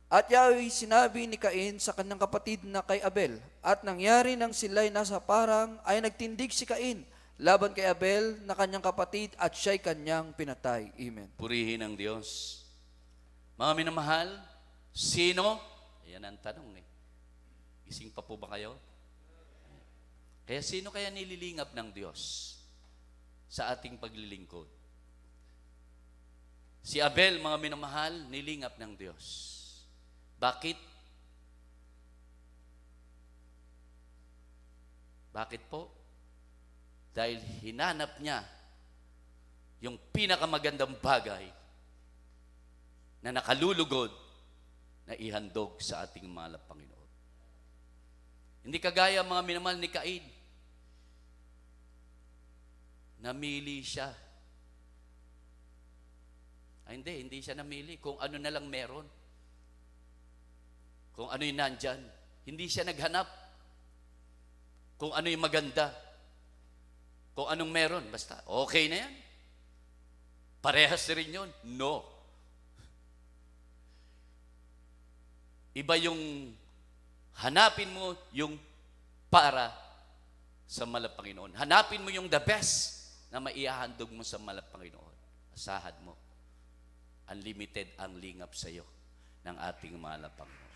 at Yahweh sinabi ni Cain sa kanyang kapatid na kay Abel, at nangyari nang sila'y nasa parang, ay nagtindig si Cain laban kay Abel na kanyang kapatid, at siya'y kanyang pinatay. Amen. Purihin ang Diyos. Mga minamahal, sino? Ayan ang tanong Gising pa po ba kayo? Kaya sino kaya nililingap ng Diyos sa ating paglilingkod? Si Abel, mga minamahal, nilingap ng Diyos. Bakit? Bakit po? Dahil hinanap niya yung pinakamagandang bagay na nakalulugod na ihandog sa ating mahal na Panginoon. Hindi kagaya, mga minamahal, ni Cain. Namili siya. Hindi siya namili. Kung ano na lang meron. Kung ano yung nandyan. Hindi siya naghanap. Kung ano yung maganda. Kung anong meron. Basta, okay na yan. Parehas rin yun. No. Iba yung hanapin mo yung para sa mahal na Panginoon. Hanapin mo yung the best na maihahandog mo sa mahal na Panginoon. Asahan mo. Unlimited ang lingap sa iyo ng ating mahal na Panginoon.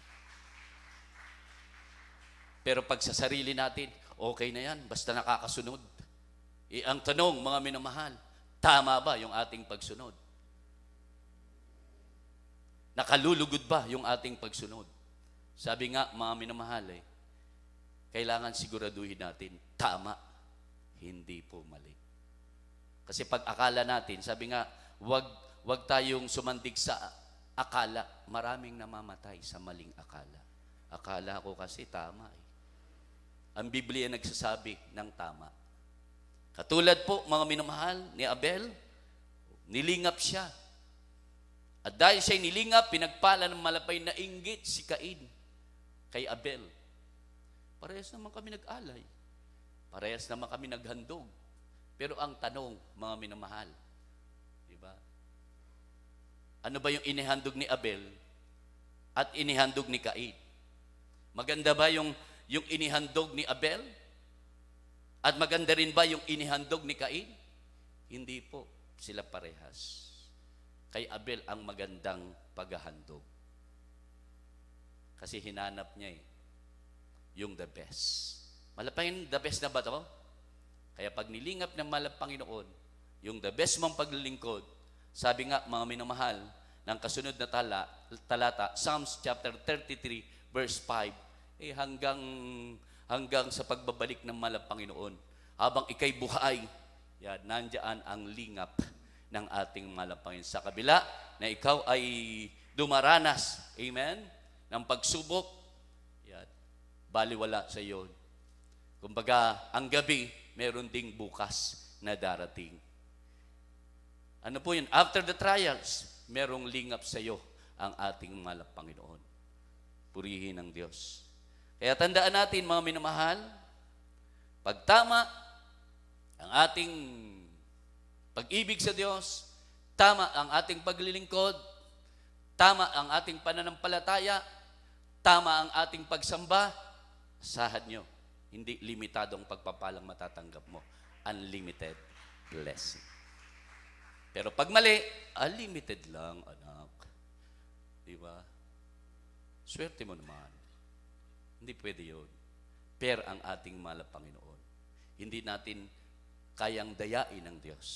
Pero pag sa sarili natin, okay na yan, basta nakakasunod. Ang tanong, mga minamahal, tama ba yung ating pagsunod? Nakalulugod ba yung ating pagsunod? Sabi nga, mga minamahal, kailangan siguraduhin natin, tama, hindi po mali. Kasi pag akala natin, sabi nga, wag tayong sumandig sa akala. Maraming namamatay sa maling akala. Akala ko kasi tama. Ang Biblia nagsasabi ng tama. Katulad po, mga minamahal, ni Abel, nilingap siya. At dahil siya nilingap, pinagpala ng malapay na inggit si Cain kay Abel. Parehas naman kami nag-alay. Parehas naman kami naghandog. Pero ang tanong, mga minamahal, di ba? Ano ba yung inihandog ni Abel at inihandog ni Cain? Maganda ba yung inihandog ni Abel? At maganda rin ba yung inihandog ni Cain? Hindi po. Sila parehas. Kay Abel ang magandang paghahandog. Kasi hinanap niya yung the best. Malapangin, the best na ba ito? Kaya pag nilingap ng Panginoon, yung the best mong paglilingkod, sabi nga, mga minamahal, ng kasunod na talata, Psalms chapter 33, verse 5, hanggang sa pagbabalik ng Panginoon. Habang ikay buhay, yan, nandiyan ang lingap ng ating Panginoon. Sa kabila na ikaw ay dumaranas, amen, ng pagsubok, yan, baliwala sa iyo. Kumbaga, ang gabi, meron ding bukas na darating. Ano po yun? After the trials, merong lingap sa iyo ang ating Panginoon. Purihin ang Diyos. Kaya tandaan natin, mga minamahal, pag tama ang ating pag-ibig sa Diyos, tama ang ating paglilingkod, tama ang ating pananampalataya, tama ang ating pagsamba, asahan nyo, hindi limitadong pagpapalang matatanggap mo. Unlimited blessing. Pero pag mali, unlimited lang, anak. Di ba? Swerte mo naman. Hindi pwede yun. Per ang ating mahal na Panginoon. Hindi natin kayang dayain ng Diyos.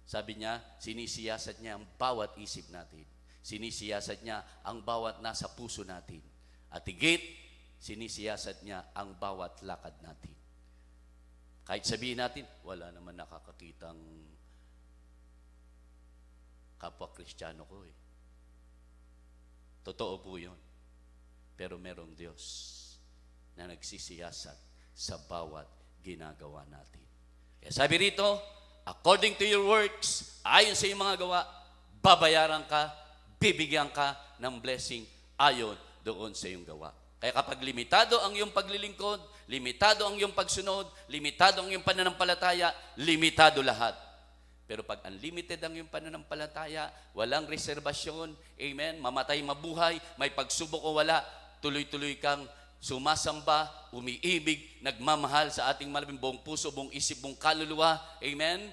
Sabi niya, sinisiyasat niya ang bawat isip natin. Sinisiyasat niya ang bawat nasa puso natin. At higit, sinisiyasat niya ang bawat lakad natin. Kahit sabihin natin, wala naman nakakakitang kapwa Kristiyano ko eh. Totoo po yun. Pero merong Diyos na nagsisiyasat sa bawat ginagawa natin. Kaya sabi rito, according to your works, ayon sa iyong mga gawa, babayaran ka, bibigyan ka ng blessing ayon doon sa iyong gawa. Kaya kapag limitado ang iyong paglilingkod, limitado ang iyong pagsunod, limitado ang iyong pananampalataya, limitado lahat. Pero pag unlimited ang iyong pananampalataya, walang reserbasyon, amen, mamatay mabuhay, may pagsubok o wala, tuloy-tuloy kang sumasamba, umiibig, nagmamahal sa ating malabing buong puso, buong isip, buong kaluluwa, amen.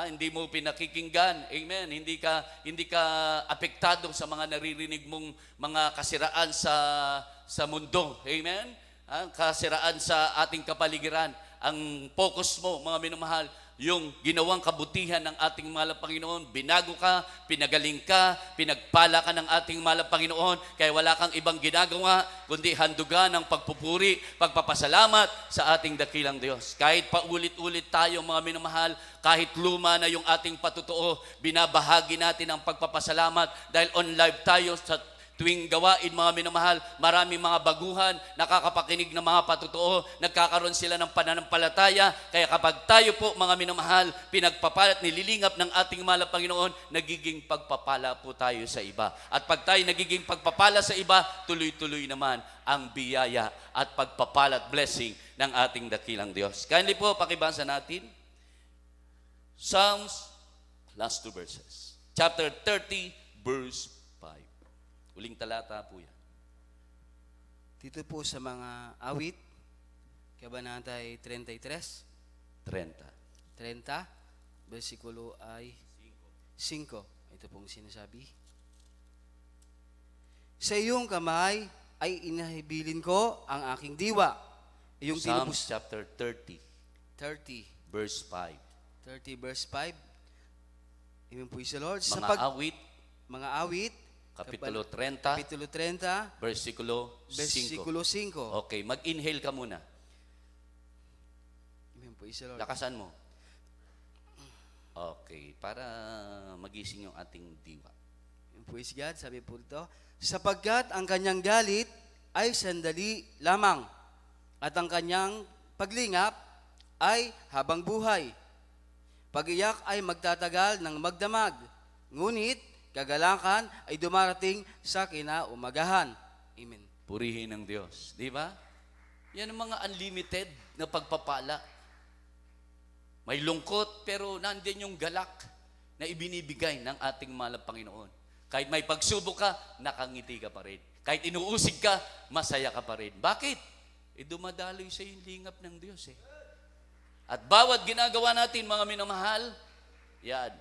Hindi mo pinakikinggan, amen. Hindi ka apektado sa mga naririnig mong mga kasiraan sa mundo, amen. Kasiraan sa ating kapaligiran. Ang focus mo, mga minamahal, yung ginawang kabutihan ng ating mahal na Panginoon, binago ka, pinagaling ka, pinagpala ka ng ating mahal na Panginoon, kaya wala kang ibang ginagawa, kundi handugan ng pagpupuri, pagpapasalamat sa ating dakilang Diyos. Kahit paulit-ulit tayo, mga minamahal, kahit luma na yung ating patutuo, binabahagi natin ang pagpapasalamat dahil on live tayo sa tuwing gawain, mga minamahal, maraming mga baguhan, nakakapakinig ng mga patutuo, nagkakaroon sila ng pananampalataya. Kaya kapag tayo po, mga minamahal, pinagpapala at nililingap ng ating mahal na Panginoon, nagiging pagpapala po tayo sa iba. At pag tayo nagiging pagpapala sa iba, tuloy-tuloy naman ang biyaya at pagpapala at blessing ng ating dakilang Diyos. Kindly po, pakibasa natin. Psalms, last two verses. Chapter 30, verse 5. Uling talata po yan. Dito po sa mga awit, Kabanatay 33, 30, versikulo ay 5. Ito pong sinasabi. Sa iyong kamay ay inahibilin ko ang aking diwa. Iyong Psalms chapter 30, 30, verse 5. 30 verse 5. Amen po isa Lord. Mga awit, Kapitulo 30, Kapitulo 30, versikulo 5. versikulo 5. Okay, mag-inhale ka muna. Amen po isa Lord. Lakasan mo. Okay, para magising yung ating diwa. Amen po isa God, sabi po dito, sapagkat ang kanyang galit ay sandali lamang at ang kanyang paglingap ay habang buhay. Pag-iyak ay magtatagal ng magdamag, ngunit kagalakan ay dumarating sa kinaumagahan. Amen. Purihin ng Diyos. Di ba? Yan ang mga unlimited na pagpapala. May lungkot, pero nandyan yung galak na ibinibigay ng ating mahal na Panginoon. Kahit may pagsubok ka, nakangiti ka pa rin. Kahit inuusig ka, masaya ka pa rin. Bakit? Dumadaloy sa yung lingap ng Diyos eh. At bawat ginagawa natin, mga minamahal, yan,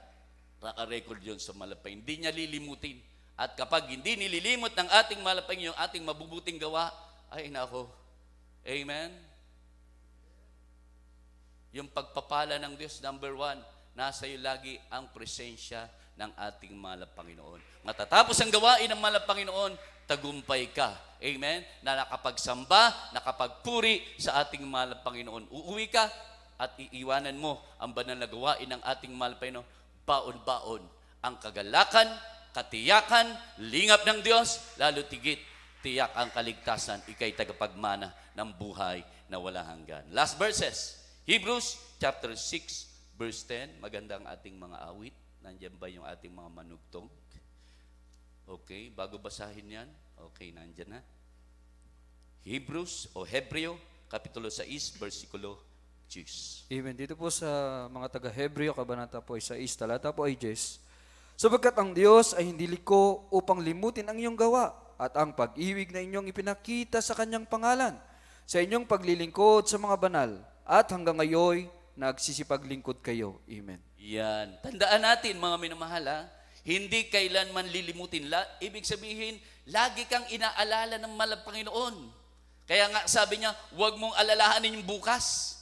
naka-record yun sa malapay. Hindi niya lilimutin. At kapag hindi nililimot ng ating malapay yung ating mabubuting gawa, ay nako, amen? Yung pagpapala ng Diyos, number 1, nasa iyo lagi ang presensya ng ating mahal na Panginoon. Matatapos ang gawain ng mahal na Panginoon, tagumpay ka. Amen? Na nakapagsamba, nakapagpuri sa ating mahal na Panginoon. Uuwi ka at iiwanan mo ang banal na gawain ng ating mahal na Panginoon. Baon-baon ang kagalakan, katiyakan, lingap ng Diyos, lalo tigit, tiyak ang kaligtasan, ikay tagapagmana ng buhay na wala hanggan. Last verses, Hebrews chapter 6, verse 10. Maganda ang ating mga awit. Nandiyan ba yung ating mga manugtong? Okay, bago basahin yan. Okay, nandiyan na. Hebrews o Hebreo, kapitulo 6, versikulo 10. Amen. Dito po sa mga taga-Hebreo, kabanata po ay 6, talata po ay 10. Sapagkat ang Diyos ay hindi liko upang limutin ang iyong gawa at ang pag-ibig na inyong ipinakita sa kanyang pangalan, sa inyong paglilingkod sa mga banal, at hanggang ngayon, nagsisipaglingkod kayo. Amen. Yan. Tandaan natin, mga minamahal, ha? Hindi kailanman lilimutin. Ibig sabihin, lagi kang inaalala ng mahal na Panginoon. Kaya nga sabi niya, huwag mong alalahanin yung bukas.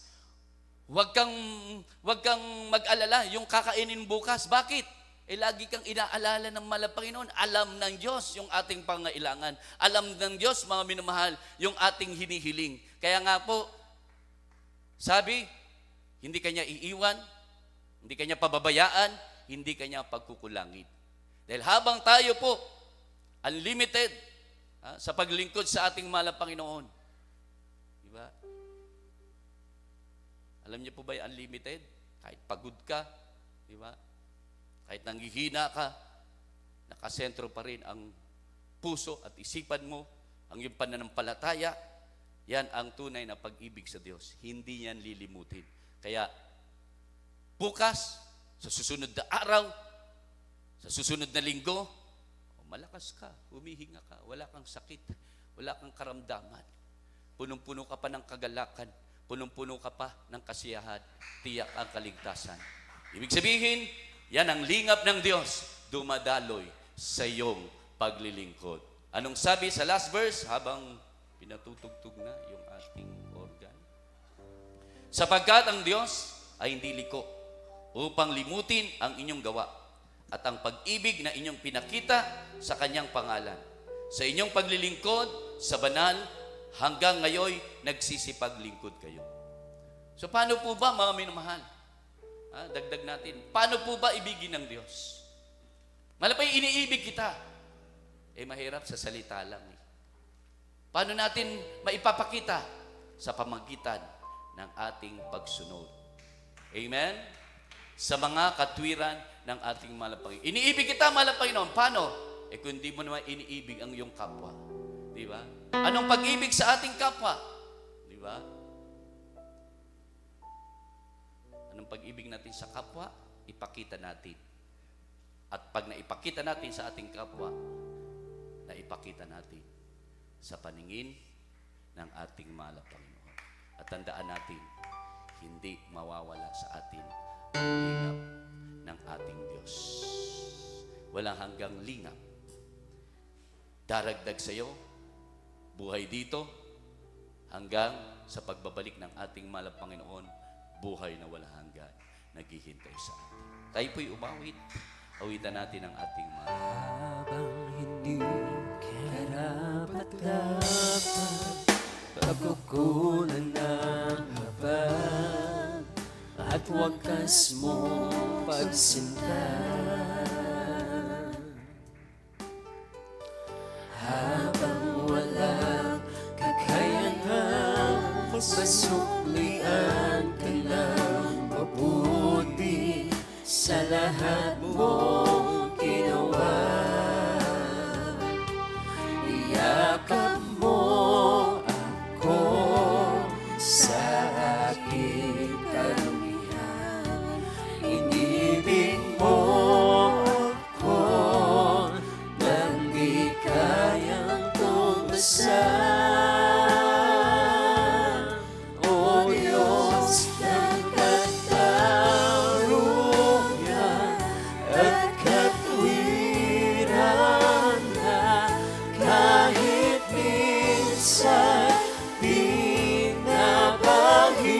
Huwag kang mag-alala yung kakainin bukas. Bakit? Lagi kang inaalala ng mahal na Panginoon. Alam ng Diyos yung ating pangailangan. Alam ng Diyos, mga minamahal, yung ating hinihiling. Kaya nga po, sabi, hindi kanya iiwan, hindi kanya pababayaan, hindi kanya pagkukulangin. Dahil habang tayo po, unlimited, sa paglingkod sa ating mahal na Panginoon. Diba? Alam niyo po ba yung unlimited? Kahit pagod ka, diba? Kahit nanghihina ka, nakasentro pa rin ang puso at isipan mo, ang iyong pananampalataya. Yan ang tunay na pag-ibig sa Diyos. Hindi yan lilimutin. Kaya, bukas, sa susunod na araw, sa susunod na linggo, malakas ka, humihinga ka, wala kang sakit, wala kang karamdaman. Punong-puno ka pa ng kagalakan, punong-puno ka pa ng kasiyahan, tiyak ang kaligtasan. Ibig sabihin, yan ang lingap ng Diyos, dumadaloy sa iyong paglilingkod. Anong sabi sa last verse habang pinatutugtog na yung ating organ? Sapagkat ang Diyos ay hindi liko upang limutin ang inyong gawa at ang pag-ibig na inyong pinakita sa kanyang pangalan. Sa inyong paglilingkod sa banal, hanggang ngayon nagsisipaglingkod kayo. So paano po ba, mga minamahal? Dagdag natin. Paano po ba ibigin ng Diyos? Malapay iniibig kita. Mahirap sa salita lang. Paano natin maipapakita? Sa pamagitan ng ating pagsunod. Amen? Sa mga katwiran ng ating mahal na Panginoon. Iniibig kita, mahal na Panginoon. Paano? Kung hindi mo naman iniibig ang iyong kapwa. Di ba? Anong pag-ibig sa ating kapwa? Di ba? Anong pag-ibig natin sa kapwa? Ipakita natin. At pag naipakita natin sa ating kapwa, naipakita natin sa paningin ng ating mahal na Panginoon. At tandaan natin, hindi mawawala sa atin ang lingap ng ating Diyos. Walang hanggang lingap. Daragdag sa iyo, buhay dito, hanggang sa pagbabalik ng ating mahal na Panginoon, buhay na walang hanggan, naghihintay sa atin. Tayo po'y umawit. Awitan natin ang ating mahal. Habang hindi karapat-dapat, pagkukunan ng habag at wakas mo pagsinta. Habang walang kakayanang masuklian ka na sa lahat mong ginawa. Iyakap mo ako sa aking kalumihan. Inibig mo ako nang di kayang tumasan. O Diyos ng katarungan at katwiran na kahit minsan di nabahiran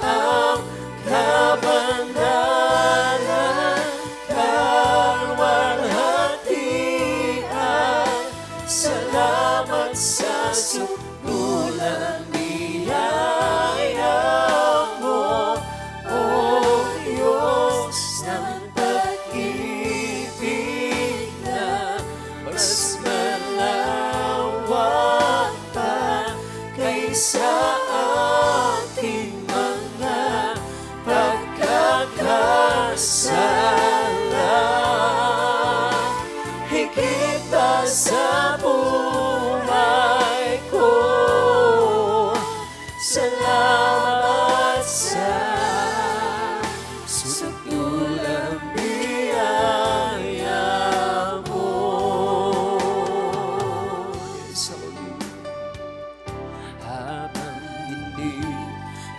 ang kabandalan, kalwalhatian. Salamat sa sukulang biyaya mo, O Diyos ng pag-ibig na mas malawak pa kaysa ating mga pagkakasala. Higit pa sa buhay ko, salamat sa sukulang biyaya mo. Yes, habang hindi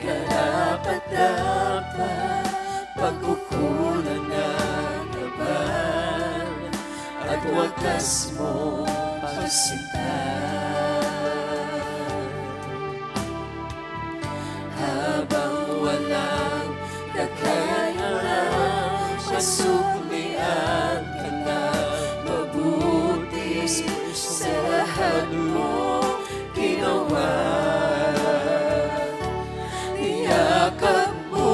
karapat-dapat, pagkukulang ng laban at wagas mo pagsintan. Habang walang kakayanan, masuklian ka na mabuti sa lahat mo ginawa. Iyakap mo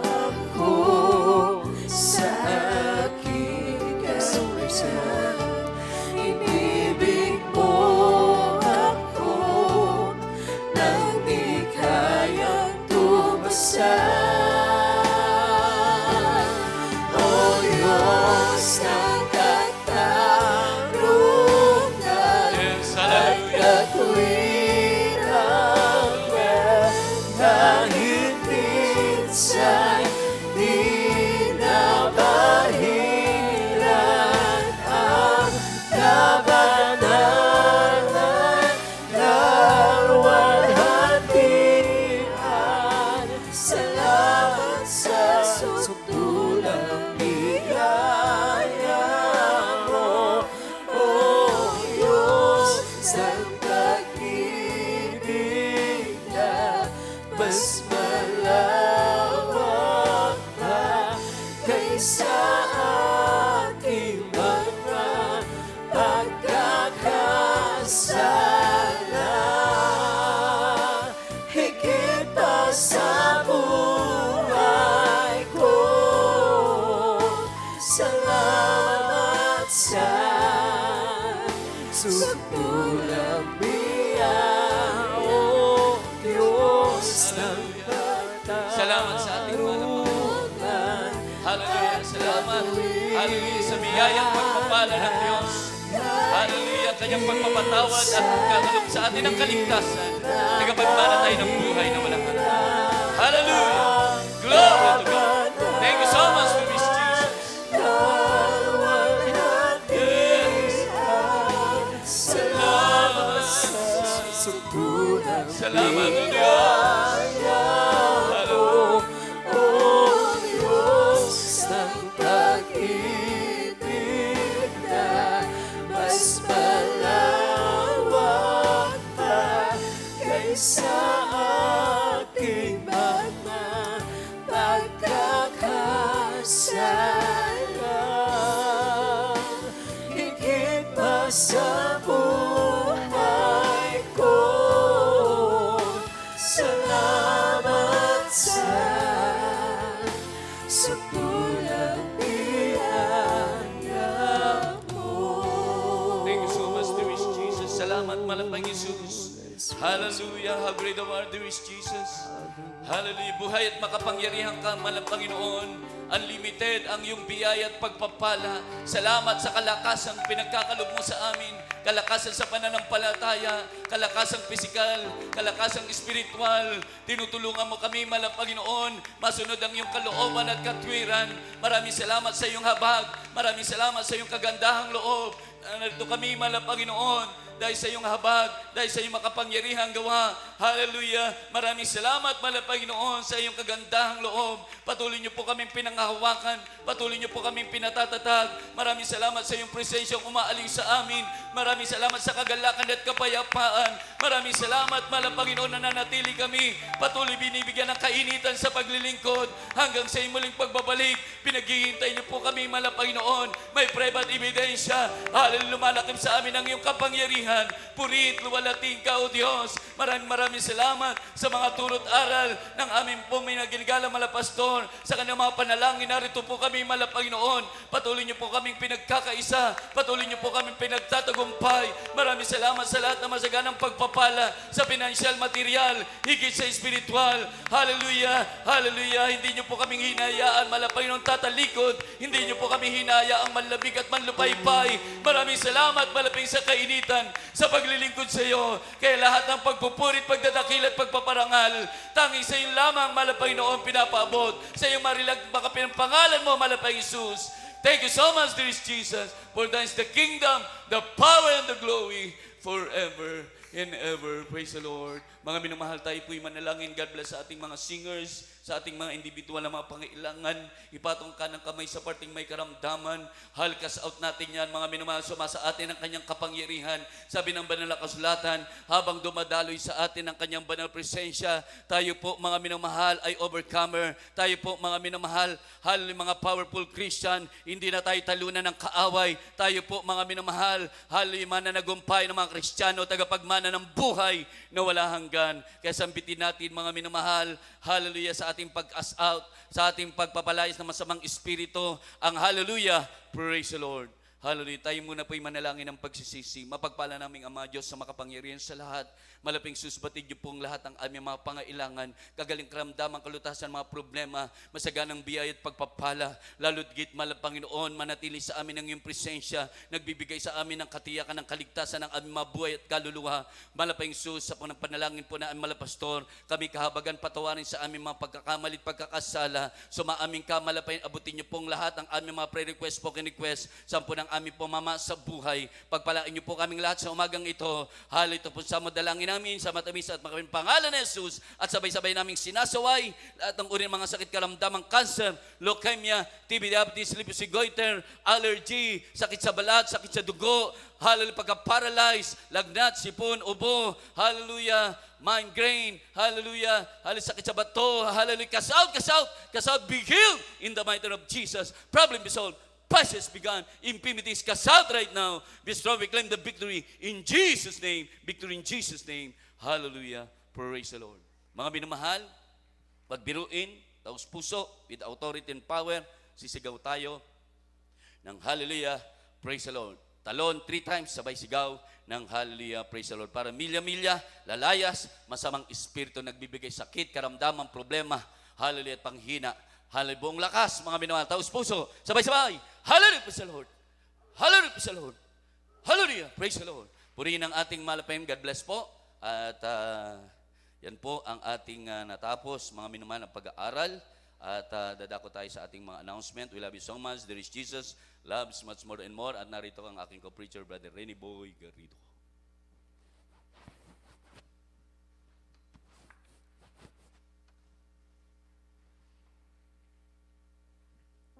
ako sa aking kalumihan. Inibig mo ako nang di kayang tumasan. O Diyos ng katarungan at katwiran na kahit minsan di nabahiran ang kabanalan, kalwalhatian. Salamat sa sukulang biyaya mo, O Diyos ng pag-ibig na mas malawak pa kaysa aking mga pagkakasala. Higit pa sa buhay ko, salamat sa sukulang biyaya, O Diyos ng Salamat sa ating mahal na katarungan. Hallelujah. Salamat. Hallelujah sa biyayang pagpapala ng Diyos. Hallelujah. Kanyang pagpapatawad at pagkakalog sa atin ng kaligtasan. Nagapagmana tayo ng buhay na walang hanggan. Hallelujah. Glory to God. Thank you so much for this Jesus. Salamat sa sukulang Salamat, O Diyos. biyaya mo, O Diyos ng pag-ibig na mas malawak pa kaysa aking mga pagkakasala. Higit pa sa buhay ko, salamat sa sukulang biyaya mo. Thank you so much, dearest Jesus. Salamat, mahal na Panginoon Jesus. Hallelujah. How great thou art, dear is Jesus. Hallelujah. Buhay at makapangyarihan ka, malang Panginoon. Unlimited ang iyong biyaya at pagpapala. Salamat sa kalakasang pinagkakalob mo sa amin. Kalakasan sa pananampalataya, kalakasang pisikal, kalakasang espiritual. Tinutulungan mo kami, malang Panginoon. Masunod ang iyong kalooban at katwiran. Maraming salamat sa iyong habag. Maraming salamat sa iyong kagandahang loob. Narito kami, malang Panginoon, dahil sa iyong habag, dahil sa iyong makapangyarihang gawa. Hallelujah. Maraming salamat, mahal na Panginoon, sa iyong kagandahang loob. Patuloy niyo po kaming pinanghahawakan. Patuloy niyo po kaming pinatatatag. Maraming salamat sa iyong presensyang umaaling sa amin. Maraming salamat sa kagalakan at kapayapaan. Maraming salamat, mahal na Panginoon, na nanatili kami. Patuloy binibigyan ng kainitan sa paglilingkod hanggang sa iyong muling pagbabalik. Pinaghihintay niyo po kami, mahal na Panginoon. May preba at ebidensya. Hallelujah. Lumalakip sa amin ang iyong kapangyarihan. Purit, luwalating ka, O Diyos. Maraming salamat sa mga turot aral ng aming pong may naginigala, mala pastor. Sa kanyang mga panalangin, narito po kami, mala Panginoon. Patuloy niyo po kaming pinagkakaisa. Patuloy niyo po kaming pinagtatagumpay. Maraming salamat sa lahat ng masaganang pagpapala sa financial, material, higit sa spiritual. Hallelujah, hallelujah. Hindi niyo po kaming hinayaan, mala Panginoon, tatalikod. Hindi niyo po kami hinayaang manlabig at manlupaypay. Maraming salamat, malaping sa kainitan, sa paglilingkod sa iyo. Kaya lahat ng pagpupurit, pagdadakil at pagpaparangal, tanging sa iyo lamang, mahal na Panginoon, pinapaabot. Sa iyong marilag baka pinangalan mo, mahal na Jesus. Thank you so much, dear Jesus, for thine is the kingdom, the power, and the glory forever and ever. Praise the Lord. Mga minamahal, tayo po'y manalangin. God bless sa ating mga singers, sa ating mga individual na mga pangailangan. Ipatong ka ng kamay sa parting may karamdaman. Halkas out natin yan. Mga minamahal, sumasa atin ang kanyang kapangyarihan. Sabi ng banal na kasulatan, habang dumadaloy sa atin ang kanyang banal presensya, tayo po, mga minamahal, ay overcomer. Tayo po, mga minamahal, mga powerful Christian. Hindi na tayo talunan ng kaaway. Tayo po, mga minamahal, mananagumpay ng mga Kristiyano, tagapagmana ng buhay na wala hanggan. Kaya sambitin natin, mga minamahal, hallelujah, sa ating pag-cast out, sa ating pagpapalayas ng masamang espiritu, ang hallelujah, praise the Lord. Hallelujah. Tayo muna po'y manalangin ng pagsisisi. Mapagpala naming Ama Diyos sa makapangyarihan sa lahat. Malaping susbatid niyo pong lahat ang aming mga pangailangan, kagaling karamdaman, kalutasan, mga problema, masaganang biyaya at pagpapala. Lalo't git, mahal Panginoon, manatili sa amin ang iyong presensya, nagbibigay sa amin ng katiyakan ng kaligtasan ng aming mga buhay at kaluluwa. Malaping sus, sa panalangin po na aming pastor, kami kahabagan patawarin sa aming mga pagkakamali at pagkakasala. Sumaaming ka, malaping abutin niyo pong lahat ang aming mga prayer request, spoken request, sampo ng aming po mama sa buhay. Pagpalain niyo po kaming lahat sa umagang ito. Ito po sa madalangin namin sa matamis at makaming pangalan ni Jesus, at sabay-sabay naming sinasaway at ang uri ng mga sakit karamdamang cancer, leukemia, TB, diabetes, lupus, goiter, allergy, sakit sa balat, sakit sa dugo, hallelujah, pagka-paralyze, lagnat, sipon, ubo, hallelujah, migraine, hallelujah, hallelujah, sakit sa bato, hallelujah, cast out, be healed in the mighty name of Jesus. Problem be solved. Passes begun, infirmities cast out right now. Be strong, we claim the victory in Jesus' name. Victory in Jesus' name. Hallelujah. Praise the Lord. Mga binamahal, pagbiruin, taos puso, with authority and power, sisigaw tayo ng hallelujah, praise the Lord. Talon 3 times, sabay sigaw ng hallelujah, praise the Lord. Para milya-milya, lalayas, masamang espiritu, nagbibigay sakit, karamdaman, problema, hallelujah, at panghina. Hallelujah, buong lakas, mga minamahal, taos puso, sabay-sabay, hallelujah, praise the Lord. Hallelujah, praise the Lord. Hallelujah, praise the Lord. Purihin ang ating malapayam, God bless po. At yan po ang ating natapos, mga minamahal, na pag-aaral. At dadako tayo sa ating mga announcement. We love you so much. There is Jesus, loves much more and more. At narito ang aking co-preacher, Brother Rene Boy Garrido.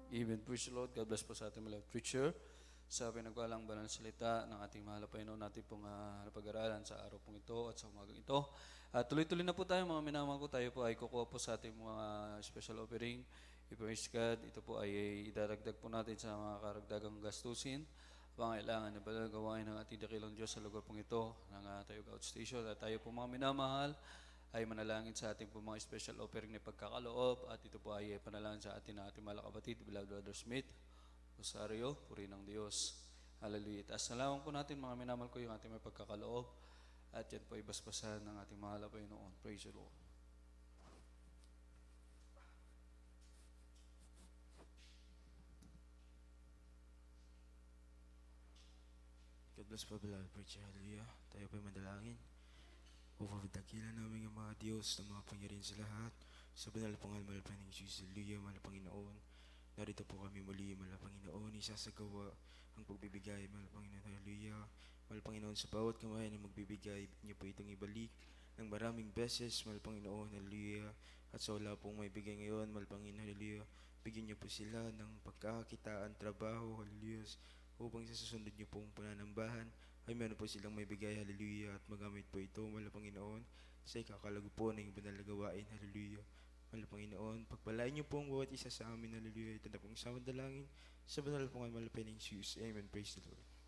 Even praise the Lord. God bless po sa ating mga preacher sa pinagwalang banal na salita ng ating mahal na Panginoon, natin pong napag-aralan sa araw pong ito at sa umagang ito. At tuloy-tuloy na po tayo, mga minamahal ko. Tayo po ay kukuha po sa ating mga special offering. I-praise God. Ito po ay idaragdag po natin sa mga karagdagang gastusin, pangailangan na balagawain ng ating dakilang Diyos sa lugar pong ito ng Tayog Outstation. At tayo po, mga minamahal, ay manalangin sa ating po mga special offering na pagkakaloob. At ito po ay panalangin sa ating mga kapatid, Beloved Brother Smith, Rosario, puri ng Diyos. Hallelujah. Taas na lamang po natin, mga minamahal ko, yung ating may pagkakaloob. at yan po ay basbasahan ng ating mahal na Panginoon. Praise the Lord. God bless po, beloved preacher. Hallelujah. Tayo po'y manalangin. Upang dakilan namin ang mga Diyos na mga pangyarihan sa lahat. Sa banal pong almal pa ng Jesus. Hallelujah, mahal Panginoon. Narito po kami muli, mahal Panginoon. Isasagawa ang pagbibigay, mahal Panginoon. Hallelujah. Mahal Panginoon, sa bawat kamay na magbibigay, niyo po itong ibalik ng maraming beses, mahal Panginoon. Hallelujah. At sa wala pong may bigay ngayon, mahal Panginoon. Hallelujah. Bigyan niyo po sila ng pagkakakitaan, trabaho. Hallelujah. Upang sa susunod niyo pong pananambahan ay meron po silang may bigay, hallelujah, at magamit po ito, mahal Panginoon, sa ikakalago po ng banal na gawain, hallelujah. Mahal Panginoon, pagpalain niyo po ang bawat isa sa amin, hallelujah. Ito na pong samang dalangin sa banal pong mahal pa ng Jesus. Amen. Praise the Lord.